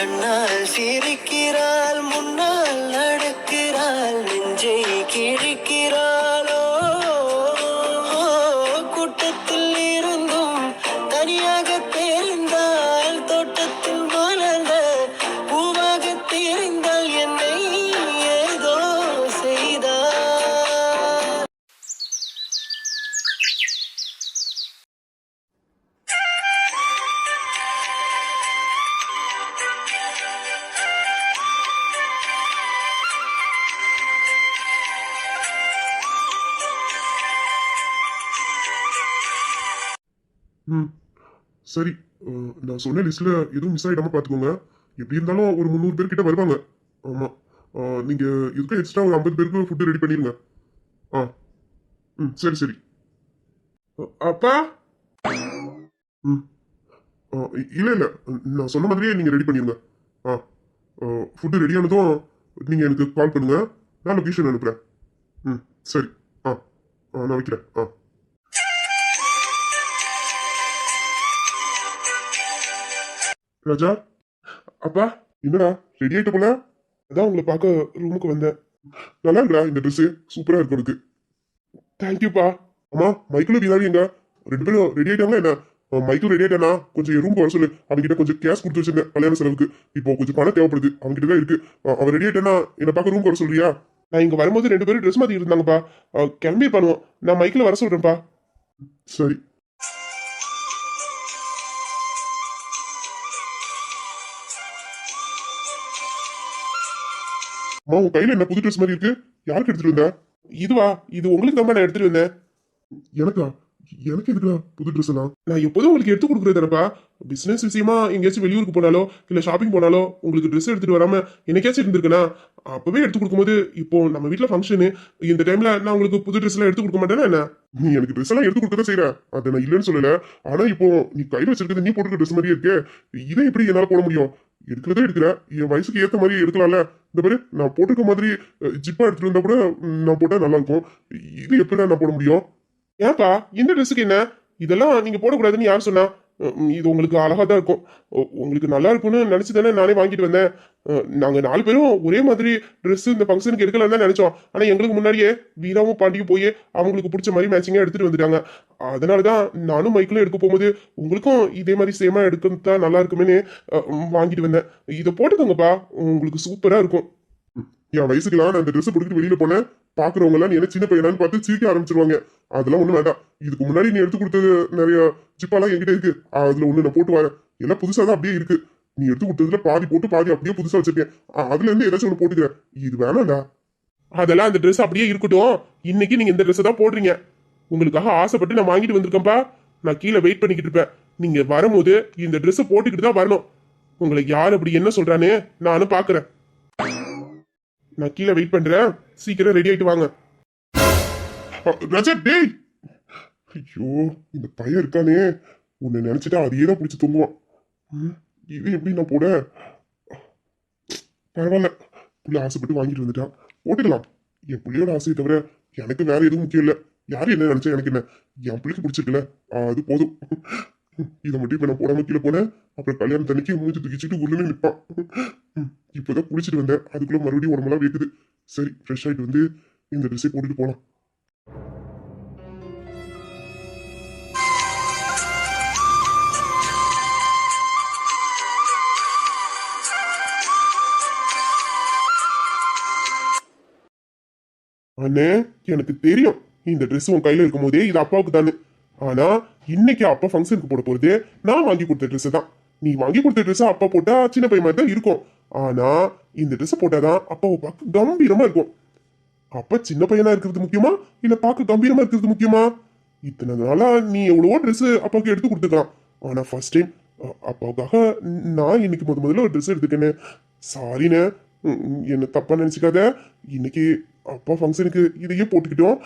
கண்ணால் சிரிக்கிறாள், முன்னால் நடக்கிறாள், நெஞ்சை கிழிக்கிறாளோ. கூட்டத்தில் இருந்தும் தனியாக தெரிந்தால், தோட்டத்தில் மலர்ந்த பூவாக தெரிந்தால், என்னை ஏதோ செய்தாள். ம் சரி. நான் சொன்ன லிஸ்ட்ல எதுவும் மிஸ் ஆகிடாம பார்த்துக்கோங்க. எப்படி இருந்தாலும் ஒரு 300 பேர் கிட்ட வருவாங்க. ஆமாம். நீங்கள் இதுக்கு எக்ஸ்ட்ரா ஒரு 50 பேருக்கு ஃபுட்டு ரெடி பண்ணிடுங்க. ஆ சரி சரி. அப்பா. ம் இல்லை இல்லை, நான் சொன்ன மாதிரியே நீங்கள் ரெடி பண்ணிடுங்க. ஆ ஃபுட்டு ரெடியானதும் நீங்கள் எனக்கு கால் பண்ணுங்க. நான் லொக்கேஷன் அனுப்புகிறேன். சரி. ஆ நான் வைக்கிறேன். ராஜா. அப்பா. என்னடா ரெடி ஆயிட்ட போல? அதான் உங்களை பார்க்க ரூமுக்கு வந்தேன். நல்லா இருக்கா இந்த ட்ரெஸ்? சூப்பரா இருக்கு உனக்கு. தேங்க்யூப்பா. அம்மா மைக்கிளும் வீராவி எங்க? 2 பேரும் ரெடி ஆயிட்டாங்களா என்ன? மைக்கிள் ரெடி ஆயிட்டானா கொஞ்சம் என் ரூமுக்கு வர சொல்லு. அவன்கிட்ட கொஞ்சம் கேஷ் கொடுத்து வச்சிருந்தேன் கல்யாண செலவுக்கு. இப்போ கொஞ்சம் பணம் தேவைப்படுது, அவன்கிட்ட தான் இருக்கு. அவன் ரெடி ஆயிட்டானா என்னை பார்க்க ரூமுக்கு வர சொல்றியா? நான் இங்க வரும்போது 2 பேரும் ட்ரெஸ் மாத்தி இருந்தாங்கப்பா. கிளம்பி பண்ணுவோம். நான் மைக்கிள் வர சொல்றேன்ப்பா. சரி. அம்மா உன் கையில என்ன புது ட்ரெஸ் மாதிரி இருக்கு? யாருக்கு எடுத்துட்டு வந்த? இதுவா? இது உங்களுக்கு தான் நான் எடுத்துட்டு வந்தேன். எனக்கா? எனக்கு எதுக்குடா புது ட்ரெஸ் எல்லாம்? நான் எப்போதும் உங்களுக்கு எடுத்து கொடுக்குறதுப்பா. பிசினஸ் விஷயமா எங்கேயாச்சும் வெளியூருக்கு போனாலோ இல்ல ஷாப்பிங் போனாலோ உங்களுக்கு ட்ரெஸ் எடுத்துட்டு வராம என்னைக்காச்சும் இருந்திருக்குன்னா அப்பவே எடுத்து கொடுக்கும்போது, இப்போ நம்ம வீட்டுல ஃபங்க்ஷனு, இந்த டைம்ல நான் உங்களுக்கு புது ட்ரெஸ் எல்லாம் எடுத்து கொடுக்க மாட்டேன்னா என்ன? நீ எனக்கு ட்ரெஸ் எல்லாம் எடுத்து கொடுக்கதான் செய்யற, அதை நான் இல்லைன்னு சொல்லல. ஆனா இப்போ நீ கையில வச்சிருக்கிறது நீ போட்டுக்க ட்ரெஸ் மாதிரியே இருக்கே, இதை எப்படி என்னால போட முடியும்? எடுக்கிறதே எடுக்கிற, என் வயசுக்கு ஏத்த மாதிரி எடுக்கலாம்ல. இந்த பாரு, நான் போட்டிருக்க மாதிரி ஜிப்பா எடுத்துட்டு வந்தா கூட நான் போட்டா நல்லா இருக்கும். இது எப்படி நான் போட முடியும்? ஏன்பா இந்த ட்ரெஸ்ஸுக்கு என்ன? இதெல்லாம் நீங்க போடக்கூடாதுன்னு யார் சொன்னா? இது உங்களுக்கு அழகா தான் இருக்கும். உங்களுக்கு நல்லா இருக்கும்னு நினைச்சு தானே நானே வாங்கிட்டு வந்தேன். நாங்க 4 பேரும் ஒரே மாதிரி ட்ரெஸ் இந்த ஃபங்க்ஷனுக்கு எடுக்கலாம் தான் நினைச்சோம். ஆனா எங்களுக்கு முன்னாடியே வீராவும் பாண்டியும் போய் அவங்களுக்கு பிடிச்ச மாதிரி மேட்சிங்கா எடுத்துட்டு வந்துட்டாங்க. அதனாலதான் நானும் மைக்கிளும் எடுக்க போகும்போது உங்களுக்கும் இதே மாதிரி சேமா எடுக்கா நல்லா இருக்குமேனு வாங்கிட்டு வந்தேன். இதை போட்டுக்கோங்கப்பா, உங்களுக்கு சூப்பரா இருக்கும். என் வயசுக்குலாம் நான் இந்த ட்ரெஸ் போட்டுக்கிட்டு வெளியில போனேன், பாக்குறவங்க எல்லாம் என்ன சின்ன பையனான்னு பார்த்து சிரிக்க ஆரம்பிச்சிருவாங்க. அதெல்லாம் ஒண்ணு வேண்டாம். இதுக்கு முன்னாடி நீ எடுத்து கொடுத்தது நிறைய ஜிப்பாலாம் என்கிட்ட இருக்கு, அதுல ஒண்ணு நான் போட்டு வரேன். எல்லாம் புதுசா தான் அப்படியே இருக்கு. நீ எடுத்து கொடுத்ததுல பாதி போட்டு பாதி அப்படியே புதுசா வச்சிருக்கேன். அதுல இருந்து ஏதாச்சும் ஒண்ணு போட்டுக்கிறேன். இது வேணாண்டா. அதெல்லாம் அந்த ட்ரெஸ் அப்படியே இருக்கட்டும். இன்னைக்கு நீங்க இந்த ட்ரெஸ் தான் போடுறீங்க. உங்களுக்காக ஆசைப்பட்டு நான் வாங்கிட்டு வந்திருக்கேன்ப்பா. நான் கீழே வெயிட் பண்ணிக்கிட்டு இருப்பேன். நீங்க வரும்போது இந்த ட்ரெஸ் போட்டுக்கிட்டு தான் வரணும். உங்களை யார் அப்படி என்ன சொல்றானே நானும் பாக்குறேன். நான் கீழே வெயிட் பண்றேன், சீக்கிரம் ரெடி ஆயிட்டு வாங்க. ராஜா டேய், ஐயோ இந்த பையன் இருக்கானே, உன்னை நினைச்சிட்டா அதையே தான் பிடிச்சி தூங்குவான். இது எப்படி நான் போட? பரவாயில்ல, புள்ள ஆசைப்பட்டு வாங்கிட்டு வந்துட்டான், போட்டுக்கலாம். என் பிள்ளையோட ஆசையை தவிர எனக்கு வேற எதுவும் முக்கியம் இல்லை. யாரு என்ன நினைச்சா எனக்கு என்ன? என் பிள்ளைக்கு பிடிச்சிருக்குல்ல, அது போதும். இதை மட்டும் இப்ப நான் போடாம கீழே போனேன், அப்புறம் கல்யாணம் தண்ணிக்கு மூஞ்சி தூக்கிச்சுட்டு உருன்னு நிற்பான். இப்பதான் குளிச்சுட்டு வந்தேன், அதுக்குள்ள மறுபடியும் உடம்பெல்லாம் வேக்குது. சரி, ஃப்ரெஷ் ஆயிட்டு வந்து இந்த ட்ரெஸ்ஸை போட்டுட்டு போலாம். அண்ணே, எனக்கு தெரியும் இந்த ட்ரெஸ் உன் கையில இருக்கும் போதே இது அப்பாவுக்கு தானே. ஆனா இன்னைக்கு அப்பா ஃபங்க்ஷனுக்கு போட போறது நான் வாங்கி கொடுத்த ட்ரெஸ் தான். நீ வாங்கி கொடுத்த ட்ரெஸ் அப்பா போட்டா சின்ன பையன் மாதிரி தான் இருக்கும். ஆனா இந்த ட்ரெஸ் போட்டாதான் அப்பாவை பார்க்க கம்பீரமா இருக்கும். அப்பா சின்ன பையனா இருக்கிறது முக்கியமா இல்ல பார்க்க கம்பீரமா இருக்கிறது முக்கியமா? இத்தனை நாளா நீ எவ்வளவோ ட்ரெஸ் அப்பாவுக்கு எடுத்து கொடுத்துக்கலாம். ஆனா ஃபர்ஸ்ட் டைம் அப்பாவுக்காக நான் இன்னைக்கு முதல்ல ஒரு ட்ரெஸ் எடுத்துட்டேன்னு. சாரிண்ணே, என்ன தப்பா நினைச்சுக்காத. இன்னைக்கு அப்பா ஃபங்க்ஷனுக்கு இதையே போட்டுக்கிட்டோம்,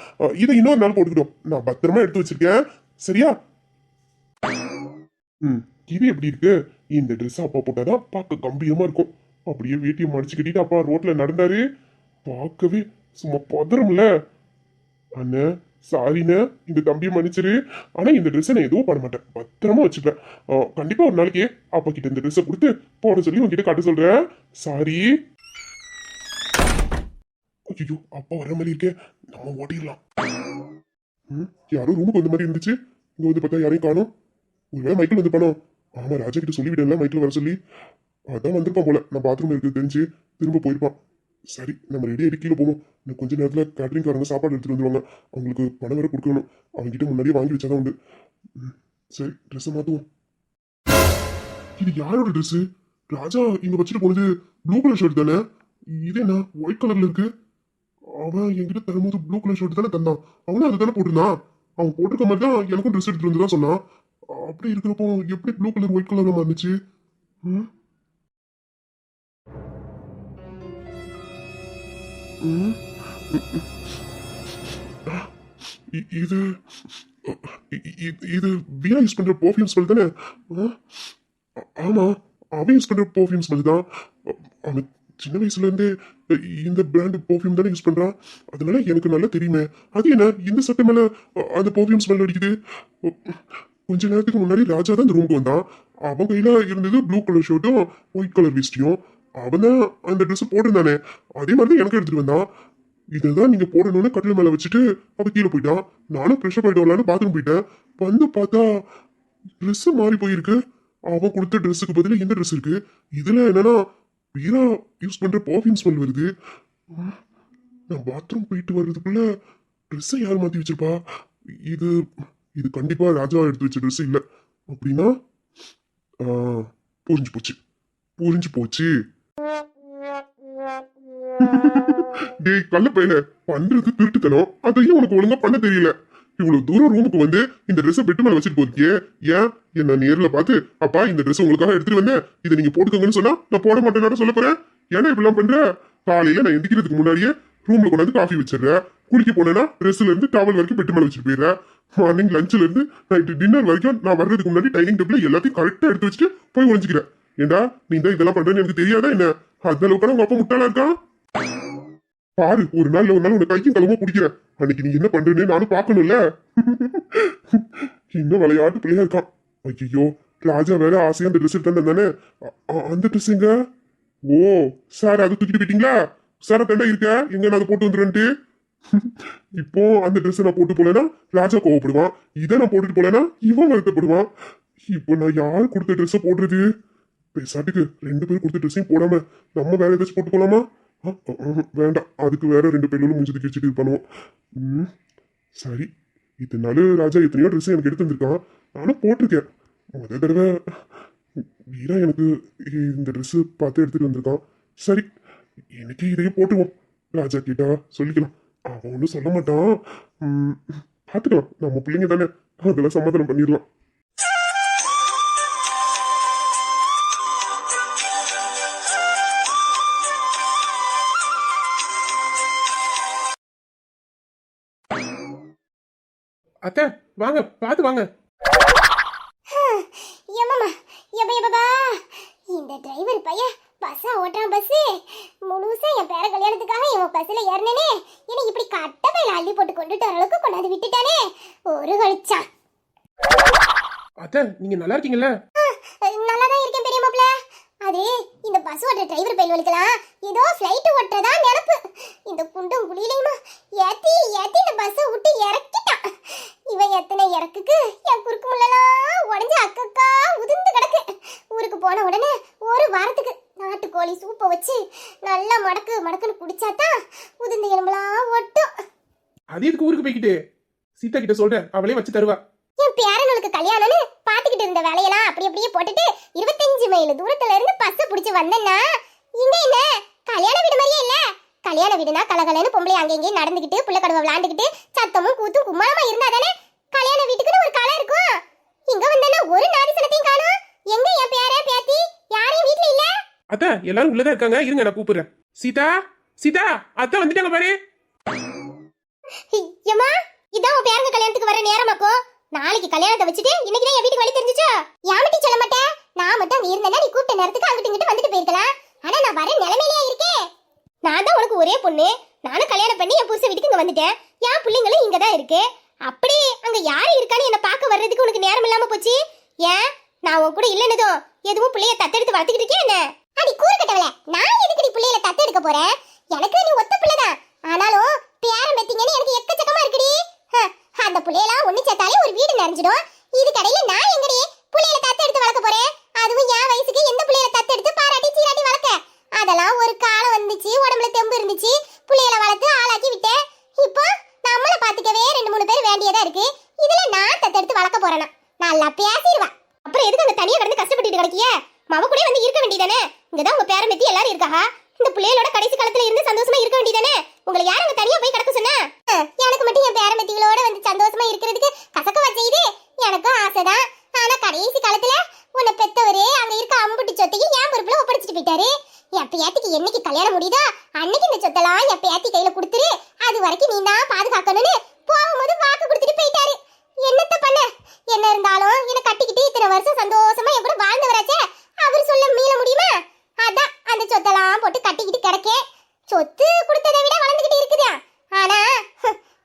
இதை இன்னொரு நாள் போட்டுக்கிட்டோம். நான் பத்திரமா எடுத்து வச்சிருக்கேன், சரியா? இது எப்படி இருக்கு? இந்த ட்ரெஸ் அப்பா போட்டாதான் பார்க்க கம்பீரமா இருக்கும். அப்படியே வேட்டியை மடிச்சு கட்டிட்டு அப்பா ரோட்ல நடந்தாரு, பார்க்கவே சும்மா பதறம்ல. அண்ணன் சாரிண்ணே, இந்த தம்பியை மன்னிச்சிரு. ஆனா இந்த ட்ரெஸ்ஸை நான் எதுவும் பண்ண மாட்டேன், பத்திரமா வச்சுப்பேன். கண்டிப்பா ஒரு நாளைக்கு அப்பா கிட்ட இந்த ட்ரெஸ்ஸை கொடுத்து போட சொல்லி உங்ககிட்ட காட்ட சொல்றேன். சாரி. ஐயோ, அப்பா வர மாதிரி இருக்கே, நம்ம ஓட்டிடலாம். யாரும் ரூமுக்கு வந்த மாதிரி இருந்துச்சு, இங்க வந்து பார்த்தா யாரையும் காணும். ஒருவேளை மைக்கிள் வந்து பணம். ஆமா, ராஜா கிட்ட சொல்லிவிட்டேன்ல மைக்கிள் வர சொல்லி. அதான் வந்திருப்பான் போல, நான் பாத்ரூம் இருக்கு தெரிஞ்சு திரும்ப போயிருப்பான். சரி, நம்ம ரெடி ஆகிட்டு கீழே போவோம். இன்னும் கொஞ்ச நேரத்தில் கேட்டரிங்காரங்க சாப்பாடு எடுத்துட்டு வந்துருவாங்க. அவங்களுக்கு பணம் வேற கொடுக்கணும். அவங்ககிட்ட முன்னாடியே வாங்கி வச்சாதான் உண்டு. சரி, ட்ரெஸ்ஸை மாற்றுவோம். இது யாரோட ட்ரெஸ்ஸு? ராஜா இங்க வச்சுட்டு போனது ப்ளூ கலர் ஷர்ட் தானே? இது என்ன ஒயிட் கலர்ல இருக்கு? அவன் என்கிட்ட தரும்போது ப்ளூ கலர் ஷர்ட் தானே தந்தான். அவனும் அதை தானே போட்டிருந்தான். அவன் போட்டிருக்க மாதிரி தான் எனக்கும் ட்ரெஸ் எடுத்துட்டு வந்து தான் சொன்னான். அப்படி இருக்கிறப்போ எப்படி ப்ளூ கலர் ஒயிட் கலர் மாறிச்சு? இது இது வீணா யூஸ் பண்ற பர்ஃபியூம் ஸ்மெல் தானே? ஆமா, அவன் யூஸ் பண்ற பர்ஃபியூம் ஸ்மெல் தான். அவன் சின்ன வயசுல இருந்தே இந்த பிராண்ட் பர்ஃபியூம் தானே யூஸ் பண்றான். அதனால எனக்கு நல்லா தெரியுமே. அது என்ன இந்த சட்டை மேல அந்த பர்ஃபியூம் ஸ்மெல் அடிக்குது? கொஞ்ச நேரத்துக்கு முன்னாடி ராஜா தான் இந்த ரூமுக்கு வந்தான். அவன் கையில இருந்தது ப்ளூ கலர் ஷர்ட்டும் ஒயிட் கலர் வேஸ்டியும். அவன் தான் அந்த ட்ரெஸ் போட்டிருந்தானே, அதே மாதிரி தான் எனக்கு எடுத்துட்டு வந்தான். இதுதான் நீங்க போடணும்னு கட்டில் மேல வச்சுட்டு அவன் கீழே போயிட்டான். நானும் ஃப்ரெஷ்ஷப் ஆயிட்டு வரலான்னு பாத்ரூம் போயிட்டேன். வந்து பார்த்தா ட்ரெஸ் மாறி போயிருக்கு. அவன் கொடுத்த ட்ரெஸ்ஸுக்கு பதிலா இந்த ட்ரெஸ் இருக்கு. இதுல என்னன்னா வீரா யூஸ் பண்ற பர்ஃபியூம் ஸ்மெல் வருது. நான் பாத்ரூம் போயிட்டு வர்றதுக்குள்ள ட்ரெஸ்ஸை யார் மாத்தி வச்சிருப்பா? இது இது கண்டிப்பா ராஜா எடுத்து வச்ச ட்ரெஸ் இல்லை. அப்படின்னா புரிஞ்சு போச்சு, புரிஞ்சு போச்சு. டேய் கள்ள பையல, பண்றது திருட்டுத்தனம். அதையும் உனக்கு ஒழுங்கா பண்ண தெரியல. இவ்வளவு தூரம் ரூமுக்கு வந்து இந்த ட்ரெஸ் பெட்டு மேல வச்சுட்டு போயிருக்கியே, ஏன் என்ன நேர்ல பார்த்து அப்பா இந்த ட்ரெஸ் உங்களுக்காக எடுத்துட்டு வந்தேன், இதை நீங்க போட்டுக்கோங்கன்னு சொன்னா நான் போட மாட்டேன்னு சொல்ல போறேன்? ஏன்னா இப்படிலாம் பண்ற? காலையில நான் எந்திக்கிறதுக்கு முன்னாடியே ரூம்ல கொண்டாந்து காஃபி வச்சிடுறேன். குளிக்க போனேன்னா ட்ரெஸ்ல இருந்து டவல் வரைக்கும் பெட்டு மேல வச்சுட்டு போயிடுறேன். மார்னிங் லஞ்ச்ல இருந்து நைட்டு டின்னர் வரைக்கும் நான் வர்றதுக்கு முன்னாடி டைனிங் டேபிள் எல்லாத்தையும் கரெக்டா எடுத்து வச்சுட்டு போய் ஒழிஞ்சுக்கிறேன். ஏண்டா நீ தான் இதெல்லாம் பண்றேன்னு எனக்கு தெரியாதா என்ன? அந்த அளவுக்கு உங்க அப்பா முட்டாளா இருக்கான். பாரு, ஒரு நாள் உன்னை கைக்கும் களமா பிடிக்கிறேன். அன்னைக்கு நீ என்ன பண்றேன்னு நானும் பாக்கணும்ல. இன்னும் விளையாட்டு பிள்ளையா இருக்கான். ஐயோ, ராஜா வேற ஆசையா அந்த ட்ரெஸ் எடுத்து தானே. அந்த ட்ரெஸ் எங்க? ஓ சார், அதை தூக்கிட்டு போயிட்டீங்களா? சார தண்டா இருக்க எங்க? நான் அதை போட்டு வந்துருன்ட்டு. இப்போ அந்த ட்ரெஸ் நான் போட்டு போலேன்னா ராஜா கோவப்படுவான். இதை நான் போட்டுட்டு போலேன்னா இவன் வருத்தப்படுவான். இப்போ நான் யார் கொடுத்த ட்ரெஸ்ஸை போடுறது? பேசாட்டுக்கு 2 பேரும் கொடுத்த ட்ரெஸ்ஸையும் போடாம நம்ம வேற ஏதாச்சும் போட்டு போலாமா? வேண்டாம், அதுக்கு வேற 2 பேரும் முடிஞ்சது கிழிச்சிட்டு இது பண்ணுவோம். சரி, இதனால ராஜா எத்தனையோ ட்ரெஸ் எனக்கு எடுத்து வந்திருக்கான். நானும் போட்டிருக்கேன். முதல் தடவை வீரா எனக்கு இந்த ட்ரெஸ் பார்த்து எடுத்துட்டு வந்திருக்கான். சரி, எனக்கு இதையே போட்டுவோம். ராஜா கேட்டா சொல்லிக்கலாம், அவன் ஒன்றும் சொல்ல மாட்டான். பார்த்துக்கலாம், நம்ம பிள்ளைங்க தானே, அதெல்லாம் சமாதானம் பண்ணிடலாம். அத்தை வாங்க, பார்த்து வாங்க. இந்த டிரைவர் பையன் பஸ்ஸா ஓட்டுறான். பஸ் முழுசா என் பேர கல்யாணத்துக்காக இவன் பஸ்ல ஏறினே, எனக்கு இப்படி கட்ட பையில அள்ளி போட்டு கொண்டுட்டு வர அளவுக்கு கொண்டாந்து விட்டுட்டானே. ஒரு கழிச்சா. அத்தை நீங்க நல்லா இருக்கீங்களா? நல்லாதான் இருக்கேன் பெரிய மாப்பிள்ள. அது இந்த பஸ் ஓட்டுற டிரைவர் பையன்களுக்கெல்லாம் ஏதோ ஃப்ளைட் ஓட்டுறதா நினைப்பு. இந்த குண்டும் குழியிலையுமா ஏத்தி ஏத்தி இந்த பஸ்ஸை விட்டு இறக்கிட்டான். இவன் எத்தனை இறக்குக்கு என் குறுக்கு முள்ளெல்லாம் உடஞ்சி அக்கக்கா உதிர்ந்து கிடக்கு. ஊருக்கு போன உடனே ஒரு வாரத்துக்கு நாட்டுக்கோழி சூப்பை வச்சு நல்லா மடக்கு மடக்குன்னு குடிச்சாதான் உதிர்ந்த எலும்பெல்லாம் ஒட்டும். அது எதுக்கு ஊருக்கு போய்கிட்டு? சீதா கிட்ட சொல்றேன், அவளே வச்சு தருவா. என் பேரனுக்கு கல்யாணம்னு பாத்துக்கிட்டு இருந்த வேலையெல்லாம் அப்படி அப்படியே போட்டுட்டு 25 மைல் தூரத்துல இருந்து பஸ்ஸை பிடிச்சி வந்தேன்னா இங்க என்ன கல்யாண வீடு மாதிரியே இல்ல. கல்யாண வீடுனா கலகலன்னு பொம்பளை அங்கங்கே நடந்துக்கிட்டு புள்ள கடவை விளையாண்டுக்கிட்டு சத்தமும் கூத்தும் கும்மாளமா இருந்தா தானே கல்யாண வீட்டுக்குன்னு ஒரு கலை இருக்கும். இங்க வந்தேன்னா ஒரு நாரிசனத்தையும் காணும். எங்க என் பேர பேத்தி யாரையும் வீட்டுல இல்ல. அத்தா எல்லாரும் உள்ளதான் இருக்காங்க, இருங்க நான் கூப்பிடுறேன். சீதா, சீதா, அத்தா வந்துட்டாங்க பாரு. ஏமா, இதான் உன் பேரங்க கல்யாணத்துக்கு வர நேரமாக்கோ. நாளைக்கு கல்யாணத்தை வச்சுட்டு இன்னைக்கு தான் என் வீட்டுக்கு வழி தெரிஞ்சுச்சோ? யாமட்டி சொல்ல மாட்டேன். நான் மட்டும் அங்க இருந்தேன்னா நீ கூப்பிட்ட நேரத்துக்கு அங்கிட்டு இங்கிட்டு வந்துட்டு போயிருக்கலாம். ஆனா நான் வர நிலைமையிலேயே இருக்கேன். நான் தான் உனக்கு ஒரே பொண்ணு. நானும் கல்யாணம் பண்ணி என் புருஷ வீட்டுக்கு இங்க வந்துட்டேன். என் பிள்ளைங்களும் இங்க தான் இருக்கு. அப்படி அங்க யாரு இருக்கான்னு என்ன பார்க்க வர்றதுக்கு உனக்கு நேரம் இல்லாம போச்சு. ஏன் நான் உன் கூட இல்லனதும் எதுவும் புள்ளைய தத்தெடுத்து வளர்த்துக்கிட்டு இருக்கியா என்ன? அடி கூறுகட்டவளே, நான் எதுக்கு புள்ளையில தத்தெடுக்க போறேன்? எனக்கு நீ ஒத்த பிள்ளைதான். ஆனாலும் பேரம் பெத்தீங்கன்னு எனக்கு எக்கச்சக்கமா இருக்குடி. அந்த புள்ளையெல்லாம் ஒண்ணு சேர்த்தாலே ஒரு வீடு நிறைஞ்சிடும். இது கடையில நான் எங்கடி புள்ளையில தத்தெடுத்து வளர்க்க போறேன்? அதுவும் என் வயசுக்கு எந்த புள்ளையில தத்தெடுத்து பாராட்டி சீராட்டி வளர்க்க? அதெல்லாம் ஒரு காலம் வந்துச்சு, உடம்புல தெம்பு இருந்துச்சு, புள்ளையில வளர்த்து ஆளாக்கி விட்டேன். இப்போ நம்மள பாத்துக்கவே 2-3 பேர் வேண்டியதா இருக்கு. இதுல நான் தத்தெடுத்து வளர்க்க போறேனா? நல்லா பேசிடுவா. அப்புறம் எதுக்கு அங்க தனியா கிடந்து கஷ்டப்பட்டுட்டு கிடக்கிய? மவ கூட வந்து இருக்க வேண்டியதானே? இங்கதான் உங்க பேரம் பெத்தி எல்லாரும் இருக்காக. இந்த பிள்ளைகளோட கடைசி காலத்துல இருந்து சந்தோஷமா இருக்க வேண்டியதானே? உங்களை யார் அங்க தனியா போய் கிடக்க சொன்னா? எனக்கு மட்டும் என் பேரம் பெத்திகளோட வந்து சந்தோஷமா இருக்கிறதுக்கு கசக்கவா செய்யுது? எனக்கும் ஆசைதான். ஆனா கடைசி காலத்துல உன்னை பெத்தவரு அங்க இருக்க அம்புட்டி சொத்தையும் என் பொறுப்புல ஒப்படைச்சிட்டு போயிட்டாரு. என் பேத்திக்கு என்னைக்கு கல்யாணம் முடியுதோ அன்னைக்கு இந்த சொத்தெல்லாம் என் பேத்தி கையில கொடுத்துரு, அது வரைக்கும் நீ தான் பாதுகாக்கணும்னு போகும்போது வாக்கு கொடுத்துட்டு போயிட்டாரு. என்னத்த பண்ண? என்ன இருந்தாலும் என்ன கட்டிக்கிட்டு இத்தனை வருஷம் சந்தோஷமா என் கூட வாழ்ந்தவராச்சே, அவர் சொல்ல மீள முடியுமா? அதான் அந்த சொத்தெல்லாம் போட்டு கட்டிக்கிட்டு கிடக்கே. சொத்து கொடுத்ததை விட வளர்ந்துகிட்டு இருக்குதா. ஆனா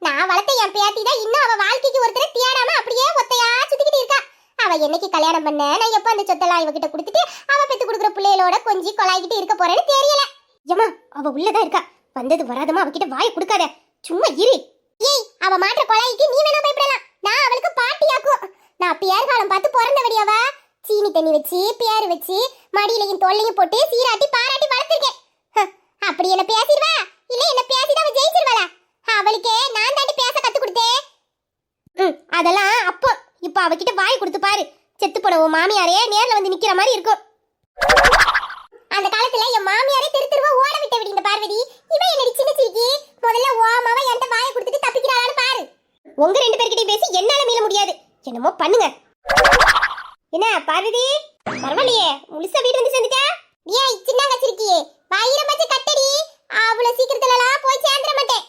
நான் வளர்த்த என் பேத்தி தான் இன்னும் அவ வாழ்க்கைக்கு ஒருத்தரை தேடாம அப்படியே ஒத்தையா சுத்திக்கிட்டு இருக்கா. அவ என்னைக்கு கல்யாணம் பண்ண, நான் எப்ப அந்த சொத்தெல்லாம் இவகிட்ட கொடுத்துட்டு அவ பெத்து கொடுக்குற பிள்ளைகளோட கொஞ்சி கொலாய்கிட்டு இருக்க போறேன்னு தெரியல. ஏமா அவ உள்ளதான் இருக்கா, வந்தது வராதமா அவகிட்ட வாயை கொடுக்காத, சும்மா இரு. ஏய், அவ மாற்ற கொலாய்க்கு நீ வேணா பயப்படலாம், நான் அவளுக்கு பாட்டியாக்கும். நான் பேர் காலம் பார்த்து பிறந்தவடி. அவ சீனி தண்ணி வச்சு பேர் வச்சு மடியிலையும் தொல்லையும் போட்டு சீராட்டி பாராட்டி வளர்த்திருக்கேன். அப்படி என்ன பேசிடுவா? இல்ல என்ன பேசிட்டு அவ ஜெயிச்சிருவாளா? அவளுக்கே நான் தாண்டி பேச கத்து கொடுத்தேன். அதெல்லாம் அப்போ. இப்ப அவகிட்ட வாய் கொடுத்து பாரு, செத்து போன உன் மாமியாரே நேர்ல வந்து நிக்கிற மாதிரி இருக்கும். அந்த காலத்துல என் மாமியாரே தெருவா ஓட விட்ட விடி இந்த பார்வதி. இவ என்னடி சின்ன சிரிக்கி, முதல்ல ஓமாவ என்கிட்ட வாயை கொடுத்துட்டு தப்பிக்கிறாளான்னு பாரு. உங்க 2 பேர்கிட்டயும் பேசி என்னால மீள முடியாது. என்னமோ பண்ணுங்க. என்ன பார்வதி, பரவாயில்லையே முழுசா வீடு வந்து சேர்ந்துட்டா? ஏய் சின்னங்க சிரிக்கியே, வயிறு மச்ச கட்டடி, அவ்வளவு சீக்கிரத்துலலாம் போய் சேர்ந்துட மாட்டேன்.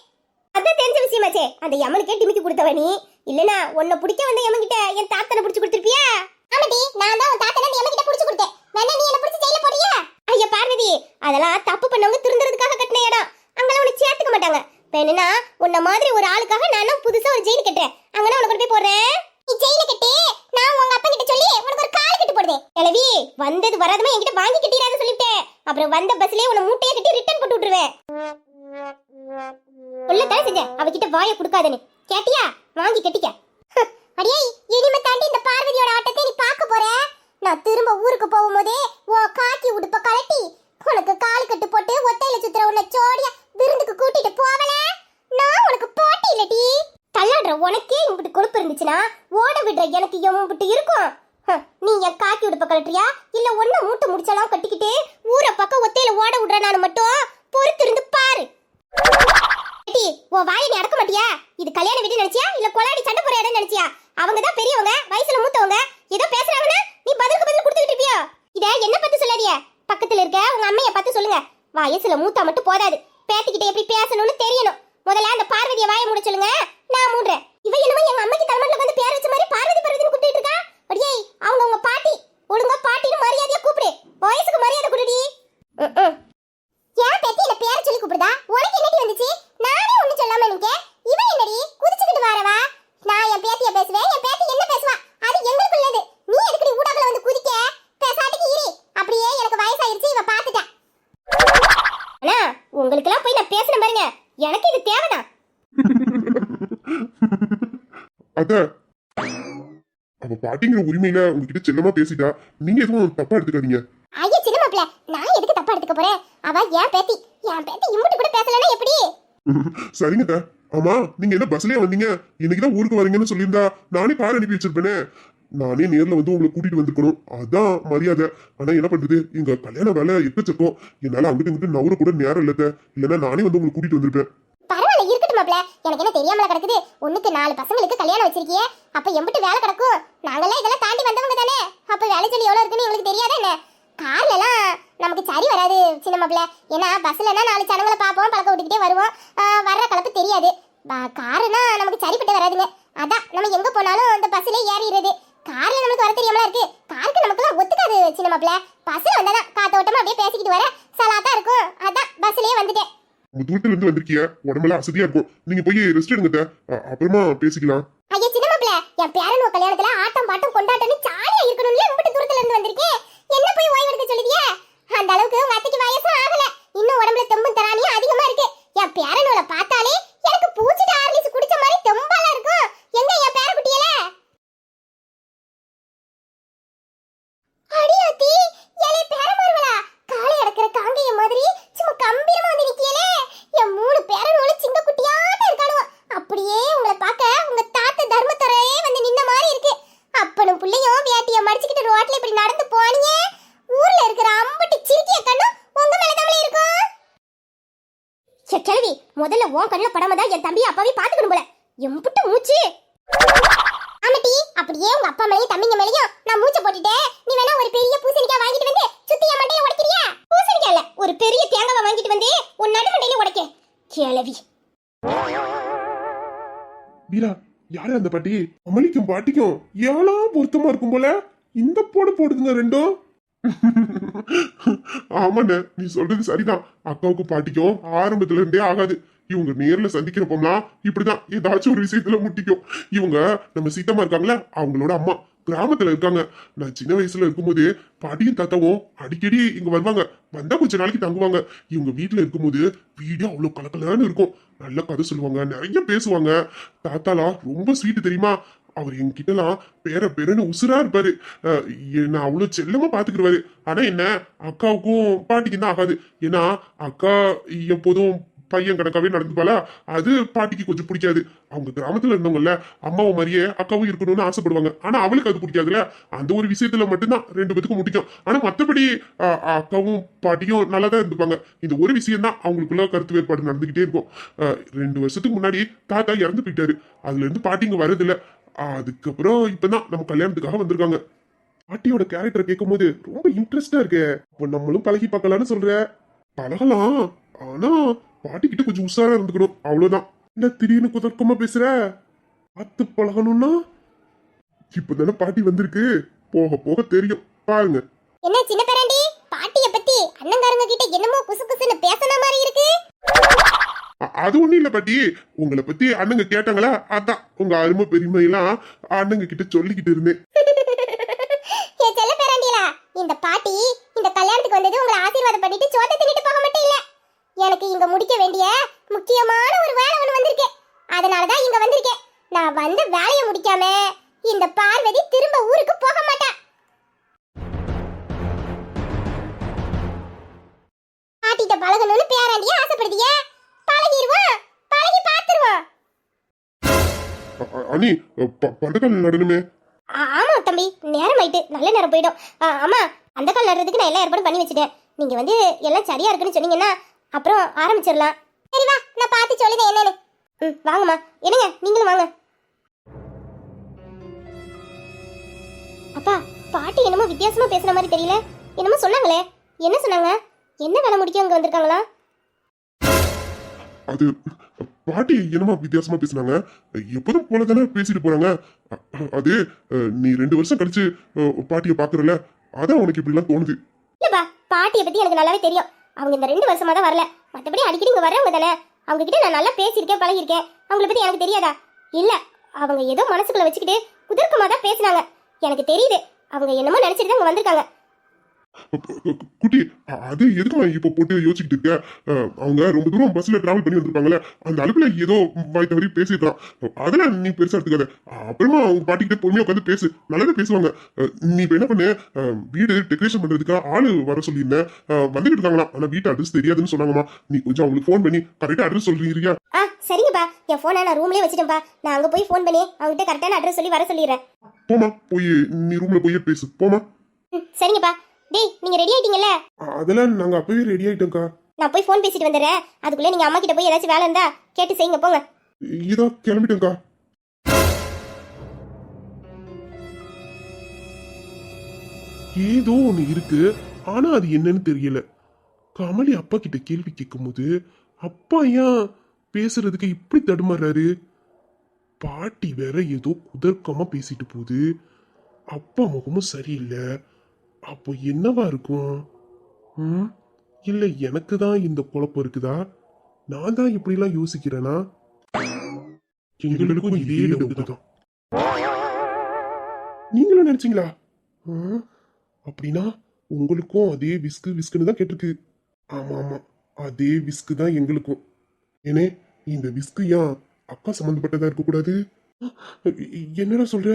அதான் தெரிஞ்ச விஷயமாச்சே, அந்த யமனுக்கே டிமிக்கி கொடுத்தவ நீ. இல்லனா உன்னை பிடிக்க வந்த யமன்கிட்ட என் தாத்தனை பிடிச்சு கொடுத்துருப்பியா? ஆமாடி, நான் தான் உன் தாத்தனை அந்த யமன்கிட்ட பிடிச்சு கொடுத்தேன். வேணா நீ என்ன பிடிச்சு ஜெயில போறியா? ஐயா பார்வதி, அதெல்லாம் தப்பு பண்ணவங்க திருந்துறதுக்காக கட்டின இடம். அங்கெல்லாம் உன்னை சேர்த்துக்க மாட்டாங்க. வேணும்னா உன்ன மாதிரி ஒரு ஆளுக்காக நானும் புதுசா ஒரு ஜெயில் கட்டுறேன். அங்கனா உனக்கு போய் போடுறேன். நீ ஜெயில கட்டி, நான் உங்க அப்பா கிட்ட சொல்லி உனக்கு ஒரு கால் கட்டு போடுறேன். கிளவி வந்தது வராதமா என்கிட்ட வாங்கி கட்டிடாத சொல்லிட்டேன். அப்புறம் வந்த பஸ்லயே உன்னை மூட்டையை கட்டி ரிட்டர்ன் போட்டு விட்டுருவேன். உள்ள தலை செஞ்ச அவகிட்ட வாயை கொடுக்காதன்னு கேட்டியா? வாங்கி கட்டிக்க. அடியே, இனிமே தாண்டி இந்த பார்வதியோட ஆட்டத்தை நீ பார்க்க போற. நான் திரும்ப ஊருக்கு போகும்போதே உன் காக்கி உடுப்ப கலட்டி உனக்கு கால் கட்டு போட்டு ஒத்தையில சுத்துற உன்னை ஜோடியா விருந்துக்கு கூட்டிட்டு போவல. நான் உனக்கு போட்டி இல்லடி. தள்ளாடுற உனக்கே இம்பிட்டு கொழுப்பு இருந்துச்சுன்னா ஓட விடுற எனக்கு எம்பிட்டு இருக்கும். நீ என் காக்கி உடுப்ப கலட்டுறியா இல்ல ஒன்ன மூட்டை முடிச்செல்லாம் கட்டிக்கிட்டு ஊரை பக்கம் ஒத்தையில ஓட விடுற நான் மட்டும் பொறுத்திருந்து பாரு. உன் வாயை நீ அடக்க மாட்டியா? இது கல்யாண வீடு நினைச்சியா இல்ல கொலாடி சண்டை போற இடம் நினைச்சியா? அவங்க தான் பெரியவங்க, வயசுல மூத்தவங்க. ஏதோ பேசுறாங்கன்னா நீ பதிலுக்கு பதில் கொடுத்துக்கிட்டு இருப்பியோ? இத என்ன பத்தி சொல்லாதிய, பக்கத்துல இருக்க உங்க அம்மைய பார்த்து சொல்லுங்க. வயசுல மூத்தா மட்டும் போதாது, பேத்திக்கிட்ட எப்படி பேசணும்னு தெரியணும். முதல்ல அந்த பார்வதியை வாயை மூட சொல்லுங்க, நான் மூடுறேன். இவ என்னமோ எங்க அம்மைக்கு தலைமட்ல வந்து பேர் வச்ச மாதிரி பார்வதி பார்வதின்னு கூப்பிட்டு இருக்கா. அடியே, அவங்க உங்க பாட்டி, ஒழுங்கா பாட்டின்னு மரியாதையா கூப்பிடு. வயசுக்கு மரியாதை கொடுடி. ஏன் பேத்தி என்ன பேரை சொல்லி கூப்பிடுதா? உனக்கு என்னடி வந்துச்சு? நானே ஒண்ணு சொல்லாம நிக்க, இவ என்னடி குதிச்சுக்கிட்டு வரவா? நான் என் பேத்திய பேசுவேன், என் பேத்தி என்ன பேசுவா? அது எங்களுக்குள்ளது. நீ எதுக்குடி ஊடாக்குல வந்து குதிக்க? பேசாட்டிக்கு இரு. அப்படியே எனக்கு வயசாயிருச்சு, இவ பாத்துட்டா. அண்ணா, உங்களுக்கெல்லாம் போய் நான் பேசணும் பாருங்க, எனக்கு இது தேவைதான். அத அவ பாட்டிங்கிற உரிமையில உங்ககிட்ட செல்லமா பேசிட்டா, நீங்க எதுவும் தப்பா எடுத்துக்காதீங்க. ஐயா சின்ன மாப்ள, நான் எதுக்கு தப்பா எடுத்துக்க போறேன்? அவ என் பேத்தி இம்முட்டு கூட பேசலனா எப்படி? சரிங்க. ஆமா, நீங்க என்ன பஸ்லயே வந்தீங்க? இன்னைக்குதான் ஊருக்கு வரீங்கன்னு சொல்லியிருந்தா நானே கார் அனுப்பி வச்சிருப்பேனே. நானே நேர்ல வந்து உங்களை கூட்டிட்டு வந்திருக்கணும், அதான் மரியாதை. ஆனா என்ன பண்றது, எங்க கல்யாண வேலை எக்கச்சக்கம், என்னால அங்கிட்டு இங்கிட்டு நவர கூட நேரம் இல்லத்த. இல்லைன்னா நானே வந்து உங்களை கூட்டிட்டு வந்திருப்பேன். பரவாயில்ல, இருக்கட்டும் மாப்ள, எனக்கு என்ன தெரியாமல கிடக்குது. ஒண்ணுக்கு 4 பசங்களுக்கு கல்யாணம் வச்சிருக்கியே, அப்ப எம்பிட்டு வேலை கிடக்கும். நாங்கெல்லாம் இதெல்லாம் தாண்டி வந்தவங்க தானே, அப்ப வேலை சொல்லி எவ்வளவு இருக்குன்னு உங்களுக்கு தெரியாதா என்ன? கார்ல எல்லாம் நமக்கு சரி வராது சின்ன மாப்ள. ஏன்னா பஸ்லனா 4 சனங்களை பார்ப்போம், பழக்க விட்டுக்கிட்டே வருவோம், வர்ற கலப்பு தெரியாது. காருனா நமக்கு சரிப்பட்டு வராதுங்க. அதான் நம்ம எங்க போனாலும் அந்த பஸ்ல ஏறிடுறது. கார்ல நமக்கு வர தெரியாமலா இருக்கு. காருக்கு நமக்குலாம் ஒத்துக்காது சின்ன மாப்ள. பஸ்ல வந்தாதான் காத்தோட்டமா அப்படியே பேசிக்கிட்டு வர சலாத்தா இருக்கும். அதான் பஸ்லயே வந்துட்டேன். உங்க தூரத்துல இருந்து வந்திருக்கீங்க, உடம்பெல்லாம் அசதியா இருக்கும். நீங்க போய் ரெஸ்ட் எடுங்க அத்தை. அப்புறமா பேசிக்கலாம். ஐயா சின்ன மாப்பிள, என் பேரனோ கல்யாணத்துல ஆட்டம் பாட்டம் கொண்டாட்டம்னு ஜாலியா இருக்கணும்ல, இம்புட்டு தூரத்துல இருந்து வந்திருக்கேன். என்ன போய் ஓய்வு எடுக்க சொல்லுதியே? அந்த அளவுக்கு உங்க அத்தைக்கு வயசும் ஆகல, இன்னும் உடம்புல தெம்பும் தரானியும் அதிகமா இருக்கு. என் பேரனோட பார்த்தாலே எனக்கு பூச்சிட்டு ஆர்லிஸ் குடிச்ச மாதிரி தெம்பால இருக்கும். எங்க என் பேர குட்டியல? அடியாத்தி, ஏலே பேரமார்வலா, காலை அடக்குற காங்கைய மாதிரி சும்மா கம்பீரமா வந்து நிக்கியலே. என் மூணு பேரனோட சிங்க குட்டியாட்ட இருக்கானுவ. அப்படியே உங்களை பார்க்க உங்க தாத்தா தர்மத்துறையே வந்து நின்ன மாதிரி இருக்கு. அப்பனும் புள்ளையும் வேட்டிய மடிச்சுக்கிட்டு ரோட்ல இப்படி நடந்து போனீங்க, ஊர்ல இருக்கிற அம்பட்டு சிரிக்கிய கண்ணு உங்க மேல தமிழ் இருக்கும். கிழவி, முதல்ல உன் கண்ணுல படாம தான் என் தம்பி அப்பாவே பாத்துக்கணும் போல. எம்புட்டு மூச்சு. ஆமாட்டி, அப்படியே உங்க அப்பா மேலையும் தம்பிங்க மேலையும் நான் மூச்சை போட்டுட்டேன். நீ வேணா ஒரு பெரிய பூசணிக்காய் வாங்கிட்டு வந்து சுத்தி என் மண்டையில உடைக்கிறியா? பூசணிக்காய் இல்ல, ஒரு பெரிய தேங்காவை வாங்கிட்டு வந்து உன் நடு மண்டையில உடைக்க. கிழவி. வீரா, யாரு அந்த பாட்டி? அமளிக்கும் பாட்டிக்கும் ஏளா பொருத்தமா இருக்கும் போல. இந்த போடு போடுதுங்க ரெண்டும். ஆமாண்ண, நீ சொல்றது சரிதான். அக்காவுக்கும் பாட்டிக்கும் ஆரம்பத்துல இருந்தே ஆகாது. இவங்க நேர்ல சந்திக்கிறப்போம்னா இப்படிதான் ஏதாச்சும் ஒரு விஷயத்துல முட்டிக்கும். இவங்க நம்ம சீத்தம்மா இருக்காங்களா, அவங்களோட அம்மா கிராமத்துல இருக்காங்க. நான் சின்ன வயசுல இருக்கும்போது பாட்டியும் தாத்தாவும் அடிக்கடி இங்க வருவாங்க. வந்தா கொஞ்ச நாளைக்கு தங்குவாங்க. இவங்க வீட்டுல இருக்கும்போது வீடே அவ்வளவு கலக்கலன்னு இருக்கும். நல்ல கதை சொல்லுவாங்க, நிறைய பேசுவாங்க. தாத்தாலா ரொம்ப ஸ்வீட் தெரியுமா? அவர் என்கிட்டலாம் பேரன்னு உசுரா இருப்பாரு. நான் அவ்வளவு செல்லமா பாத்துக்கிடுவாரு. ஆனா என்ன, அக்காவுக்கும் பாட்டிக்கும் தான் ஆகாது. ஏன்னா அக்கா எப்போதும் பையன் கணக்காவே நடந்துப்பாளா, அது பாட்டிக்கு கொஞ்சம் பிடிக்காது. அவங்க கிராமத்துல இருந்தவங்கல்ல, அம்மாவும் மாதிரியே அக்காவும் இருக்கணும்னு ஆசைப்படுவாங்க. ஆனா அவளுக்கு அது பிடிக்காதுல்ல. அந்த ஒரு விஷயத்துல மட்டும்தான் ரெண்டு பேத்துக்கும் முடிக்கும். ஆனா மத்தபடி அக்காவும் பாட்டியும் நல்லா தான் இருந்துப்பாங்க. இந்த ஒரு விஷயம் தான் அவங்களுக்குள்ள கருத்து வேறுபாடு நடந்துகிட்டே இருக்கும். 2 வருஷத்துக்கு முன்னாடி தாத்தா இறந்து போயிட்டாரு. அதுல இருந்து பாட்டி இங்க வர்றதில்ல. அதுக்கப்புறம் இப்பதான் நம்ம கல்யாணத்துக்காக வந்திருக்காங்க. பாட்டியோட கேரக்டர் கேட்கும் போது ரொம்ப இன்ட்ரெஸ்டா இருக்கு. இப்போ நம்மளும் பழகி பார்க்கலாம்னு சொல்ற. பழகலாம், ஆனா பாட்டி கிட்ட கொஞ்சம் உஷாரா இருந்துக்கணும், அவ்வளவுதான். என்ன திடீர்னு குதர்க்கமா பேசுற? பார்த்து பழகணும்னா இப்பதானே பாட்டி வந்திருக்கு, போக போக தெரியும், பாருங்க. என்ன சின்ன பேராண்டி, பாட்டிய பத்தி அண்ணங்காரங்க கிட்ட என்னமோ குசு குசுன்னு பேசின மாதிரி இருக்கு. அது ஒண்ணும் இல்ல பாட்டி, உங்களை பத்தி அண்ணங்க கேட்டாங்களா, அதான் உங்க அருமை பெருமையெல்லாம் அண்ணங்க கிட்ட சொல்லிக்கிட்டு இருந்தேன். செல்ல பேராண்டியலா, இந்த பாட்டி இந்த கல்யாணத்துக்கு வந்தது உங்களை ஆசீர்வாதம் பண்ணிட்டு சோத்தை தின்னுட்டு போக மட்டும் இல்ல. எனக்கு இங்க முடிக்க வேண்டிய முக்கியமான ஒரு வேலை ஒண்ணு வந்திருக்கு. அதனாலதான் இங்க வந்திருக்கேன். நான் வந்த வேலையை முடிக்காம இந்த பார்வதி திரும்ப ஊருக்கு போக மாட்டா. பாட்டிட்ட பழகணும்னு பேராண்டிய ஆசைப்படுதிய, பழகிடுவோம், பழகி பாத்துருவோம். அனி, பந்தக்கால் நடனுமே. ஆமா தம்பி, நேரம் ஆயிட்டு, நல்ல நேரம் போயிடும். ஆமா, அந்த கால் நடுறதுக்கு நான் எல்லா ஏற்பாடும் பண்ணி வச்சுட்டேன். நீங்க வந்து எல்லாம் சரியா இருக்குன்னு சொன்னீங்கன்னா அப்புறம் ஆரம்பிச்சிடலாம். சரி வா, நான் பார்த்து சொல்லுதேன் என்னன்னு. வாங்கம்மா. என்னங்க நீங்களும் வாங்க. அப்பா, பாட்டி என்னமோ வித்தியாசமா பேசுற மாதிரி தெரியல. என்னமோ சொன்னாங்களே, என்ன சொன்னாங்க? என்ன வேலை முடிக்க அங்க வந்திருக்காங்களா? அது பாட்டி என்னமா வித்தியாசமா பேசுனாங்க. எப்போதும் போலதானே பேசிட்டு போறாங்க. அது நீ 2 வருஷம் கழிச்சு பாட்டிய பாக்குறல, அதான் உனக்கு இப்படி எல்லாம் தோணுது. இல்லப்பா, பாட்டியை பத்தி எனக்கு நல்லாவே தெரியும். அவங்க இந்த 2 வருஷமா தான் வரல. மற்றபடி அடிக்கடி இங்க வர்றவங்க தானே. அவங்க கிட்ட நான் நல்லா பேசியிருக்கேன், பழகிருக்கேன். அவங்கள பத்தி எனக்கு தெரியாதா? இல்ல, அவங்க ஏதோ மனசுக்குள்ள வச்சுக்கிட்டு குதர்க்கமா தான் பேசினாங்க. எனக்கு தெரியுது, அவங்க என்னமோ நினைச்சிட்டு தான் இங்க வந்திருக்காங்க. குட்டி, அது எதுக்குமா இப்ப போட்டு யோசிச்சுட்டு இருக்க? அவங்க ரொம்ப தூரம் பஸ்ல டிராவல் பண்ணி வந்திருப்பாங்கல்ல, அந்த அலுப்புல ஏதோ வாய் தவறி பேசிருக்கான். அதெல்லாம் நீ பெருசா எடுத்துக்காத. அப்புறமா அவங்க பாட்டிக்கிட்ட பொறுமையா உட்காந்து பேசு, நல்லதா பேசுவாங்க. நீ இப்ப என்ன பண்ணு, வீடு டெக்கரேஷன் பண்றதுக்கு ஆளு வர சொல்லியிருந்தேன். வந்துட்டு இருக்காங்களா, ஆனா வீட்டு அட்ரஸ் தெரியாதுன்னு சொன்னாங்கம்மா. நீ கொஞ்சம் அவங்களுக்கு ஃபோன் பண்ணி கரெக்டா அட்ரஸ் சொல்றீங்க. சரிங்கப்பா, என் போனை நான் ரூம்லயே வச்சிட்டேன்ப்பா. நான் அங்க போய் ஃபோன் பண்ணி அவங்ககிட்ட கரெக்டான அட்ரஸ் சொல்லி வர சொல்லிடுறேன். போமா, போய் நீ ரூம்ல போய் பேசு, போமா. சரிங்கப்பா. டேய், நீங்க ரெடி ஆயிட்டீங்கல்ல? அதெல்லாம் நாங்க அப்பவே ரெடி ஆயிட்டோம்க்கா. நான் போய் ஃபோன் பேசிட்டு வந்துடுறேன். அதுக்குள்ள நீங்க அம்மா கிட்ட போய் ஏதாச்சும் வேலை இருந்தா கேட்டு செய்யுங்க, போங்க. இதோ கிளம்பிட்டோம்க்கா. ஏதோ ஒண்ணு இருக்கு, ஆனா அது என்னன்னு தெரியல. கமலி அப்பா கிட்ட கேள்வி கேட்கும் போது அப்பா ஏன் பேசுறதுக்கு இப்படி தடுமாறாரு? பாட்டி வேற ஏதோ குதர்க்கமா பேசிட்டு போகுது. அப்பா முகமும் சரியில்லை. அப்போ என்னவா இருக்கும்? இல்ல எனக்கு தான் இந்த குழப்பம் இருக்குதா? நான் தான் இப்படிலாம் யோசிக்கிறேனா? எங்களுக்கும் இதே டவுட் தான். நீங்களும் நினைச்சீங்களா? ஆ, அப்படின்னா உங்களுக்கும் அதே விஸ்குன்னு தான் கேட்டிருக்கு. ஆமா ஆமா, அதே விஸ்கு தான் எங்களுக்கும். ஏனே, இந்த விஸ்கு ஏன் அக்கா சம்பந்தப்பட்டதா இருக்கக்கூடாது? என்னடா சொல்ற?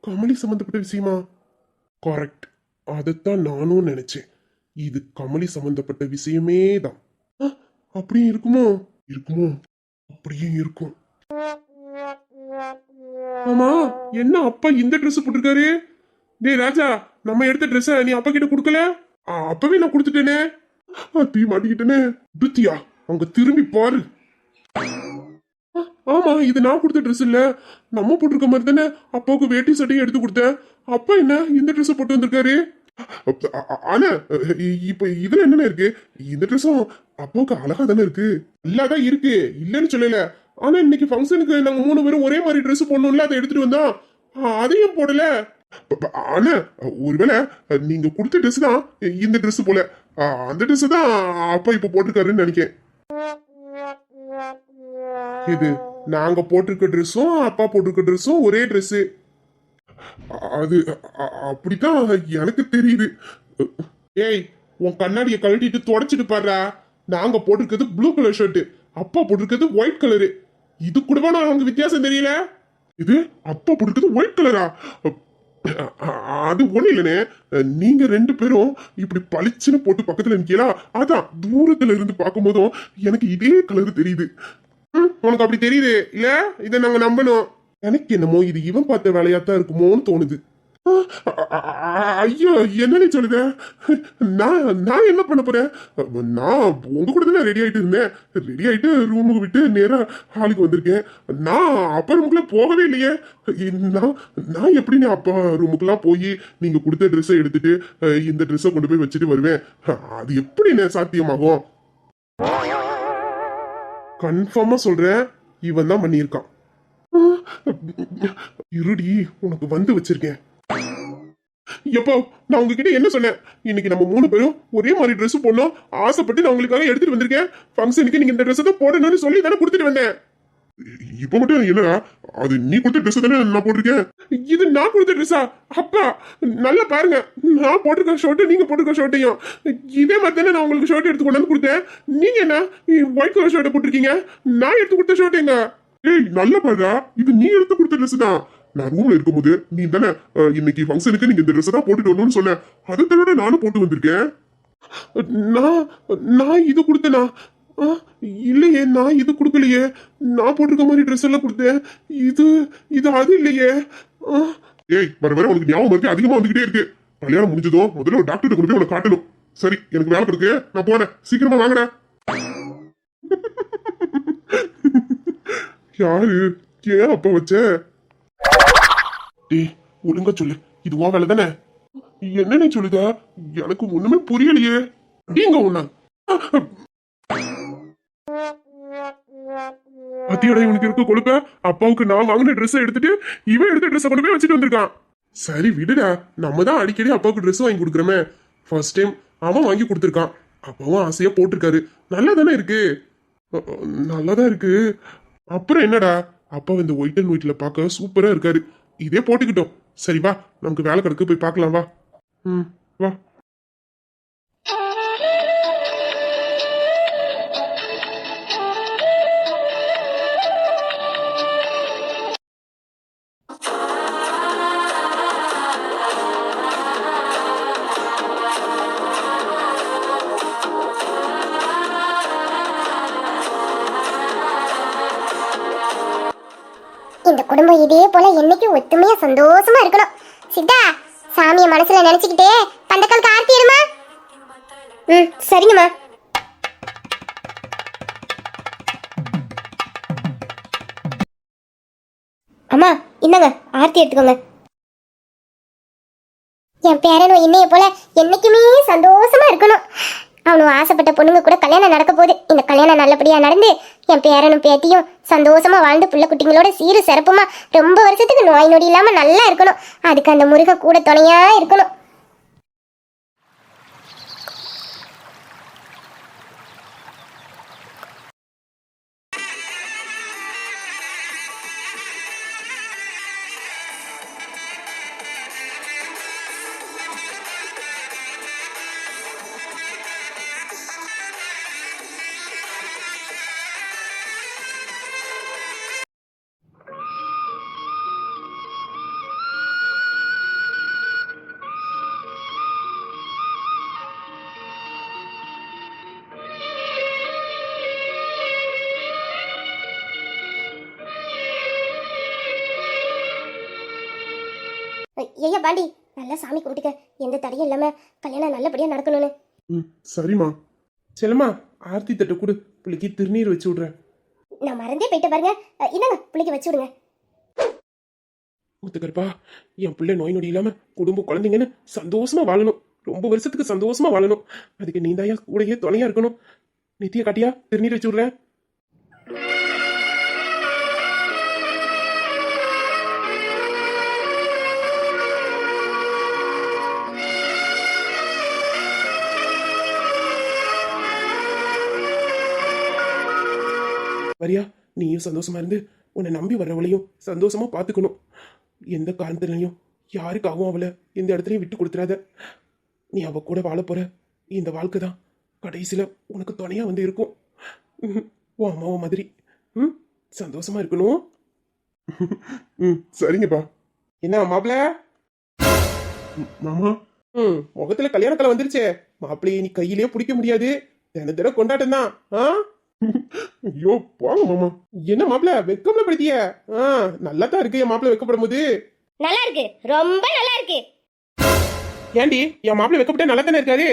கமலி சம்பந்தப்பட்ட விஷயமா? கரெக்ட், அதைத்தான் நானும் நினைச்சேன். இது கமலி சம்பந்தப்பட்ட விஷயமே தான். அப்படியே இருக்குமோ? இருக்குமோ? அப்படியே இருக்கும். ஆமா, என்ன அப்பா இந்த Dress போட்டிருக்காரு? டேய் ராஜா, நம்ம எடுத்த Dress நீ அப்பா கிட்ட கொடுக்கல? அப்பவே நான் கொடுத்துட்டேனே. தீ மாட்டிக்கிட்டேனே. துத்தியா, அங்க திரும்பி பாரு. ஆமா, இது நான் கொடுத்த Dress இல்ல. நம்ம போட்டிருக்க மாதிரி தானே அப்பாவுக்கு வேட்டி சட்டையும் எடுத்து கொடுத்தேன். அப்பா என்ன இந்த Dress போட்டு வந்திருக்காரு? ஆனா இப்ப இதுல என்ன இருக்கு? இந்த Dressம் அப்பாவுக்கு அழகா தானே இருக்கு. இல்லாதான் இருக்கு, இல்லன்னு சொல்லல. ஆனா இன்னைக்கு ஃபங்க்ஷனுக்கு நாங்க 3 பேரும் ஒரே மாதிரி Dress போடணும்ல, அதை எடுத்துட்டு வந்தோம். அதையும் போடல. ஆனா ஒருவேளை நீங்க கொடுத்த Dress தான் இந்த Dress போல. அந்த Dress தான் அப்பா இப்ப போட்டிருக்காருன்னு நினைக்கிறேன். இது நாங்க போட்டிருக்க Dressம் அப்பா போட்டிருக்க Dressம் ஒரே Dress. அது அப்படித்தான் எனக்கு தெரியுது. ஏய், உன் கண்ணாடியை கழட்டிட்டு தொடச்சிட்டு பாடுறா. நாங்க போட்டிருக்கிறது ப்ளூ கலர் ஷர்ட், அப்பா போட்டிருக்கிறது ஒயிட் கலரு. இது கூடவா நான் வித்தியாசம் தெரியல? இது அப்பா போட்டிருக்கிறது ஒயிட் கலரா? அது ஒண்ணு இல்லனே, நீங்க 2 பேரும் இப்படி பளிச்சுன்னு போட்டு பக்கத்துல நிக்கலா, அதான் தூரத்துல இருந்து பார்க்கும் போதும் எனக்கு இதே கலர் தெரியுது. உனக்கு அப்படி தெரியுது இல்ல? இதை நாங்க நம்பணும். எனக்கு என்னமோ இது இவன் பார்த்த வேலையாத்தான் இருக்குமோன்னு தோணுது. ஐயோ, என்ன சொல்லுத? நான் என்ன பண்ண போறேன்? நான் உங்க கூட தானே ரெடி ஆயிட்டு இருந்தேன். ரெடி ஆயிட்டு ரூமுக்கு விட்டு நேரா ஹாலுக்கு வந்திருக்கேன். நான் அப்பா ரூமுக்குள்ள போகவே இல்லையே. நான் எப்படி அப்பா ரூமுக்குலாம் போய் நீங்க கொடுத்த ட்ரெஸ்ஸை எடுத்துட்டு இந்த ட்ரெஸ்ஸை கொண்டு போய் வச்சுட்டு வருவேன்? அது எப்படி சாத்தியமாகும்? கன்ஃபார்மா சொல்றேன், இவன் தான் பண்ணியிருக்கான். இருடி, உனக்கு வந்து வச்சிருக்கேன். எப்போ நான் உங்ககிட்ட என்ன சொன்னேன்? இன்னைக்கு நம்ம 3 பேரும் ஒரே மாதிரி Dress போடணும் ஆசைப்பட்டு நான் உங்களுக்காக எடுத்துட்டு வந்திருக்கேன். ஃபங்க்ஷனுக்கு நீங்க இந்த Dress தான் போடணும்னு சொல்லி தானே கொடுத்துட்டு வந்தேன். இப்ப மட்டும் என்னடா, அது நீ கொடுத்த Dress தானே நான் போட்டிருக்கேன். இது நான் கொடுத்த Dress-ஆ? அப்பா நல்லா பாருங்க, நான் போட்டிருக்க ஷர்ட் நீங்க போட்டிருக்க ஷர்ட்டையும் இதே மாதிரி தானே நான் உங்களுக்கு ஷர்ட் எடுத்து கொண்டாந்து கொடுத்தேன். நீங்க என்ன ஒயிட் கலர் ஷர்ட்டை போட்டிருக்கீங்க? நான் எடுத்து கொடுத்த ஷர்ட் எங்க? ஏய், நல்ல பாருடா, இது நீ எடுத்து கொடுத்த Dress தான். நான் ரூம்ல இருக்கும்போது நீ தானே இன்னைக்கு ஃபங்க்ஷனுக்கு நீங்க இந்த Dress தான் போட்டுட்டு வரணும்னு சொன்னேன். அதை தவிர நானும் போட்டு வந்திருக்கேன். நான் இது கொடுத்தேனா? இல்லையே, நான் இது கொடுக்கலையே. நான் போட்டிருக்க மாதிரி Dress எல்லாம் கொடுத்தேன். இது அது இல்லையே. ஏய், வர உனக்கு ஞாபகம் இருக்கு அதிகமா வந்துகிட்டே இருக்கு. கல்யாணம் முடிஞ்சதும் முதல்ல ஒரு டாக்டர் கொண்டு போய் உனக்கு காட்டணும். சரி, எனக்கு வேலை இருக்கு, நான் போறேன். சீக்கிரமா வாங்கடா. யாரு? ஏன் அப்ப வச்ச? டேய், ஒழுங்கா சொல்லு, இது உன் வேலை தானே? என்ன நீ சொல்லுத? எனக்கு ஒண்ணுமே புரியலையே. நீங்க ஒண்ணா அத்தியோட இவனுக்கு இருக்க கொழுப்ப, அப்பாவுக்கு நான் வாங்கின ட்ரெஸ் எடுத்துட்டு இவன் எடுத்த ட்ரெஸ் கொண்டு போய் வச்சுட்டு வந்திருக்கான். சரி விடுடா, நம்ம தான் அடிக்கடி அப்பாவுக்கு ட்ரெஸ் வாங்கி கொடுக்குறோமே. ஃபர்ஸ்ட் டைம் அவன் வாங்கி கொடுத்துருக்கான், அப்பாவும் ஆசையா போட்டிருக்காரு. நல்லா தானே இருக்கு? நல்லாதான் இருக்கு. அப்புறம் என்னடா, அப்பா இந்த ஒயிட் அண்ட் ஒயிட்ல பார்க்க சூப்பரா இருக்காரு. இதே போட்டுக்கிட்டோம். சரி வா, நமக்கு வேலை கிடக்கு, போய் பார்க்கலாம் வா. வா. இந்த குடும்பம் இதே போல என்னைக்கும் ஒத்துமையா சந்தோஷமா இருக்கணும். சித்தா, சாமியை மனசுல நினைச்சுக்கிட்டே பந்தக்கால் கார்த்திடுமா? சரிங்கம்மா. அம்மா இந்தாங்க, ஆர்த்தி எடுத்துக்கோங்க. என் பேரனும் என்னைய போல என்னைக்குமே சந்தோஷமா இருக்கணும். அவனும் ஆசைப்பட்ட பொண்ணுங்க கூட கல்யாணம் நடக்க போகுது. இந்த கல்யாணம் நல்லபடியா நடந்து என் பேரனும் பேத்தியும் சந்தோஷமா வாழ்ந்து புள்ள குட்டிங்களோட சீரு சிறப்புமா ரொம்ப வருஷத்துக்கு நோய் நொடி இல்லாம நல்லா இருக்கணும். அதுக்கு அந்த முருகன் கூட துணையா இருக்கணும். ஏய்யா பாண்டி நல்லா சாமி கும்பிட்டுக்க, எந்த தடையும் இல்லாம கல்யாணம் நல்லபடியா நடக்கணும்னு. ம் சரிம்மா. செல்லம்மா ஆர்த்தி தட்டு கொடு, பிள்ளைக்கு திருநீர் வச்சு விடுறேன். நான் மறந்தே போயிட்டு பாருங்க. இந்தாங்க பிள்ளைக்கு வச்சு விடுங்க. முத்துக்கருப்பா, என் பிள்ளை நோய் நொடி இல்லாம குடும்ப குழந்தைங்கன்னு சந்தோஷமா வாழணும், ரொம்ப வருஷத்துக்கு சந்தோஷமா வாழணும். அதுக்கு நீந்தாயா கூடயே துணையா இருக்கணும். நித்திய காட்டியா திருநீர் வச்சு விடுறேன். வரியா, நீயும் சந்தோஷமா இருந்து உன்னை நம்பி வர்றவளையும் சந்தோஷமா பாத்துக்கணும். எந்த காரணத்திலையும் யாருக்காகவும் அவளை எந்த இடத்துலையும் விட்டு கொடுத்துறாத. நீ அவ கூட வாழ போற இந்த வாழ்க்கை தான் கடைசியில உனக்கு துணையா வந்து இருக்கும். உன் அம்மாவை மாதிரி சந்தோஷமா இருக்கணும். சரிங்கப்பா. என்ன மாப்பிள்ள மாமா? முகத்துல கல்யாண கலை வந்துருச்சே, மாப்பிள்ளைய நீ கையிலேயே பிடிக்க முடியாது, தின தினம் கொண்டாட்டம் தான். ஐயோ போங்க மாமா. என்ன மாப்பிள்ள வெக்கம்ல படுத்திய? நல்லா தான் இருக்கு என் மாப்பிள்ள வெக்கப்படும் போது. நல்லா இருக்கு, ரொம்ப நல்லா இருக்கு. ஏண்டி என் மாப்பிள்ள வெக்கப்பட்ட நல்லா தானே இருக்காரு?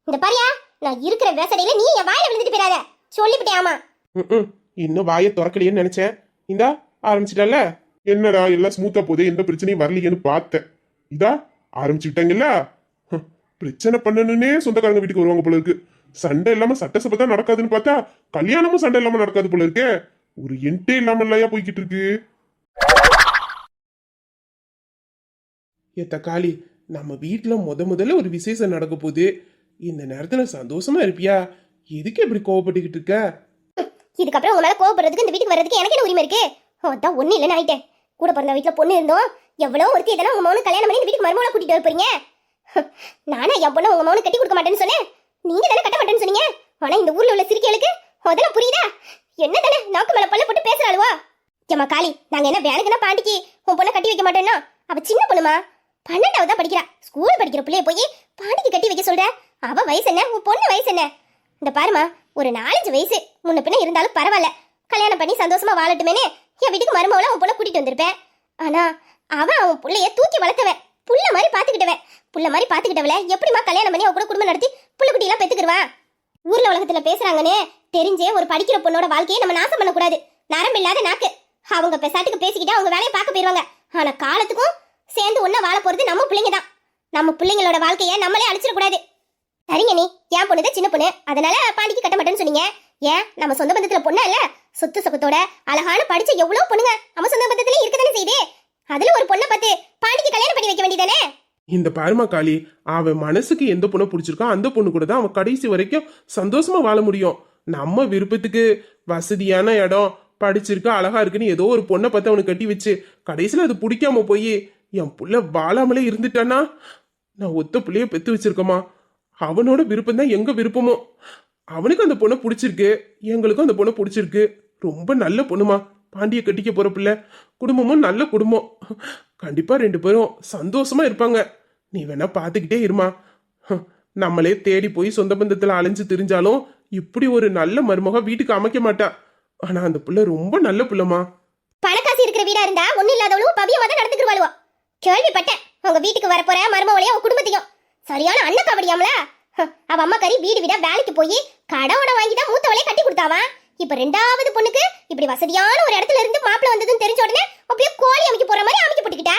இந்த பாரியா, நான் இருக்கிற வேசடையில நீ என் வாயில விழுந்துட்டு போயிடாத, சொல்லிவிட்டேன். ஆமா இன்னும் வாயை திறக்கலையேன்னு நினைச்சேன். இந்தா ஆரம்பிச்சிட்டல. என்னடா எல்லாம் ஸ்மூத்தா போதே, எந்த பிரச்சனையும் வரலையேன்னு பார்த்தேன். இதா ஆரம்பிச்சுட்டாங்கல்ல. பிரச்சனை பண்ணணுன்னே சொந்தக்காரங்க வீட்டுக்கு வருவாங்க போல இருக்கு. சண்டை இல்லாம சட்டசபை தான் நடக்காதுன்னு பார்த்தா கல்யாணமும் சண்டை இல்லாம நடக்காது போல இருக்கே. ஒரு என்டே இல்லாம இல்லையா போய்கிட்டு இருக்கு. ஏ தக்காளி, நம்ம வீட்டுல முதல்ல ஒரு விசேஷம் நடக்க போகுது. இந்த நேரத்துல சந்தோஷமா இருப்பியா? எதுக்கு இப்படி கோவப்பட்டுக்கிட்டு இருக்க? இதுக்கப்புறம் உங்க மேல கோவப்படுறதுக்கு இந்த வீட்டுக்கு வர்றதுக்கு எனக்கு என்ன உரிமை இருக்கு? அதான் ஒண்ணு இல்லைன்னு ஆயிட்டேன். கூட பிறந்த வீட்டுல பொண்ணு இருந்தோம், எவ்வளவு ஒருத்தி இதெல்லாம் உங்க மௌனு கல்யாணம் பண்ணி இந்த வீட்டுக்கு மருமகளா கூட்டிட்டு வரப்போறீங்க. நானா என் பொண்ணை உங்க மௌனு கட்டி கொடுக்க மாட்டேன்னு சொன்னேன், நீங்க தானே கட்ட மாட்டேன்னு சொன்னீங்க. ஆனா இந்த ஊர்ல உள்ள சிரிக்கைகளுக்கு அதெல்லாம் புரியுதா? என்ன தானே நாக்கு மேல பல்ல போட்டு பேசுறாளுவா? ஏமா காளி, நாங்க என்ன வேலைக்குன்னா பாண்டிக்கு உன் பொண்ணை கட்டி வைக்க மாட்டேன்னா? அவ சின்ன பொண்ணுமா, 12வது தான் படிக்கிறா. ஸ்கூல் படிக்கிற பிள்ளைய போய் பாண்டிக்கு கட்டி வைக்க சொல்ற? அவ வயசு என்ன, உன் பொண்ணு வயசு என்ன? இந்த பாருமா, ஒரு 4-5 வயசு முன்ன பின்ன இருந்தாலும் பரவாயில்ல, கல்யாணம் பண்ணி சந்தோஷமா வாழட்டுமேனு என் வீட்டுக்கு மருமவள உன் பொண்ணை கூட்டிட்டு வந்திருப்பேன். ஆனா அவன் புள்ளைய தூக்கி வளர்த்தவன், புள்ள மாதிரி பாத்துக்கிட்டவன். புள்ள மாதிரி பாத்துக்கிட்டவள எப்படிமா கல்யாணம் பண்ணி அவ கூட குடும்பம் நடத்தி புள்ள குட்டி எல்லாம் பெத்துக்குருவா? ஊர்ல உலகத்துல பேசுறாங்கன்னு தெரிஞ்சே ஒரு படிக்கிற பொண்ணோட வாழ்க்கையை நம்ம நாசம் பண்ணக்கூடாது. நரம்பு இல்லாத நாக்கு. அவங்க பெசாட்டுக்கு பேசிக்கிட்டு அவங்க வேலையை பார்க்க போயிருவாங்க. ஆனா காலத்துக்கும் சேர்ந்து ஒன்னா வாழ போறது நம்ம பிள்ளைங்க தான். நம்ம பிள்ளைங்களோட வாழ்க்கையை நம்மளே அழிச்சிடக்கூடாது. சரிங்க, நீ என் பொண்ணு சின்ன பொண்ணு, அதனால பாண்டிக்கு கட்ட மாட்டேன்னு சொன்னீங்க. ஏன் நம்ம சொந்த பந்தத்துல பொண்ணா இல்ல? சொத்து சொகத்தோட அழகான படிச்ச எவ்வளவு பொண்ணுங்க நம்ம சொந்த பந்தத்துல இருக்கதானே செய்யுது. அதுல ஒரு பொண்ணை பார்த்து பாண்டிக்கு கல்யாணம் பண்ணி வைக்க வேண்டியதானே? இந்த பாருமா காளி, அவன் மனசுக்கு எந்த பொண்ணை பிடிச்சிருக்கோ அந்த பொண்ணு கூட தான் அவன் கடைசி வரைக்கும் சந்தோஷமா வாழ முடியும். நம்ம விருப்பத்துக்கு வசதியான இடம், படிச்சிருக்க, அழகா இருக்குன்னு ஏதோ ஒரு பொண்ணை பார்த்து அவனுக்கு கட்டி வச்சு கடைசியில அது பிடிக்காம போய் என் புள்ள வாழாமலே இருந்துட்டானா, நான் ஒத்த புள்ளைய பெத்து வச்சிருக்கோமா. அவனோட விருப்பம் தான் எங்க விருப்பமோ. அவனுக்கு அந்த பொண்ணை பிடிச்சிருக்கு, எங்களுக்கும் அந்த பொண்ணை பிடிச்சிருக்கு. ரொம்ப நல்ல பொண்ணுமா, பாண்டிய கட்டிக்க போற பிள்ளை. குடும்பமும் நல்ல குடும்பம். கண்டிப்பா 2 பேரும் சந்தோஷமா இருப்பாங்க. நீ வேணா பாத்துக்கிட்டே இருமா. நம்மளே தேடி போய் சொந்த பந்தத்துல அலைஞ்சு திரிஞ்சாலும் இப்படி ஒரு நல்ல மருமக வீட்டுக்கு அமைக்க மாட்டா. ஆனா அந்த புள்ள ரொம்ப நல்ல புள்ளமா. பணக்காசு இருக்கிற வீடா இருந்தா ஒண்ணு இல்லாதவளும் பவியமா தான் நடந்துக்குவாளுவா. கேள்விப்பட்டேன் உங்க வீட்டுக்கு வரப்போற மருமவளையும் உங்க குடும்பத்தையும். சரியான அண்ணக்காவடியாமல. அவ அம்மா கறி வீடு வீடா வேலைக்கு போய் கடவுட வாங்கி தான் மூத்தவளையே கட்டி கொடுத்தாவா. இப்ப 2வது பொண்ணுக்கு இப்படி வசதியான ஒரு இடத்துல இருந்து மாப்பிள்ள வந்ததுன்னு தெரிஞ்ச உடனே அப்படியே கோழி அமைக்க போற மாதிரி அமைக்க போட்டுக்கிட்டா.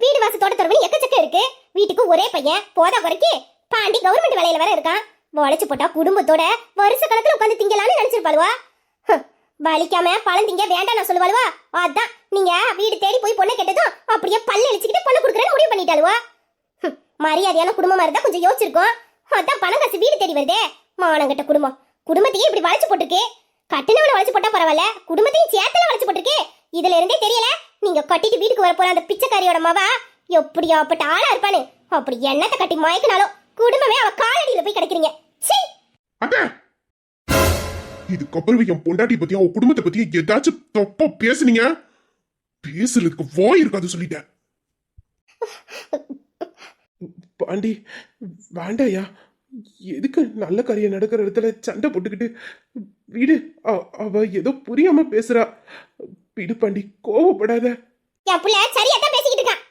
வீடு வாச தோட்ட தரவனி எக்கச்சக்க இருக்கு. வீட்டுக்கு ஒரே பையன், போதா குறைக்கு பாண்டி கவர்மெண்ட் வேலையில வேற இருக்கான். உழைச்சு போட்டா குடும்பத்தோட வருஷ கணக்குல உட்காந்து திங்கலான்னு நினைச்சிருப்பாளுவா. வலிக்காம பழம் திங்க வேண்டாம் நான் சொல்லுவாளுவா. அதான் நீங்க வீடு தேடி போய் பொண்ணை கேட்டதும் அப்படியே பல்ல அழிச்சுக்கிட்டு பொண்ணை கொடுக்குறேன்னு முடிவு பண்ணிட்டாளுவா. மரியாதையான குடும்பமா இருந்தா கொஞ்சம் யோசிச்சிருக்கோம். அதான் பணம் காசு வீடு தேடி வருதே. மானங்கட்ட குடும்பம் குடும்பத்தையே இப்படி வளைச்சு போட்டுருக்கு. கட்டினவனை வளைச்சு போட்டா பரவாயில்ல, குடும்பத்தையும் சேர்த்துல வளைச்சு போட்டுருக்கு. இதுல இருந்தே தெரியல நீங்க கட்டிட்டு வீட்டுக்கு வர போற அந்த பிச்சைக்காரியோட மவா எப்படியாப்பட்ட ஆளா இருப்பானு. அப்படி என்னத்தை கட்டி மயக்கினாலும் குடும்பமே அவ காலடியில போய் கிடைக்கிறீங்க. இதுக்கப்புறம் என் பொண்டாட்டி பத்தியும் அவன் குடும்பத்தை பத்தியும் ஏதாச்சும் தப்பா பேசுனீங்க, பேசுறதுக்கு வாய் இருக்காது சொல்லிட்டேன். பாண்டி வேண்டாயா, எதுக்கு நல்ல காரியம் நடக்கிற இடத்துல சண்டை போட்டுக்கிட்டு வீடு. அவ ஏதோ புரியாம பேசுறா. விடு பாண்டி, கோவப்படாத. என் புள்ள சரியா தான் பேசிக்கிட்டு இருக்கான்.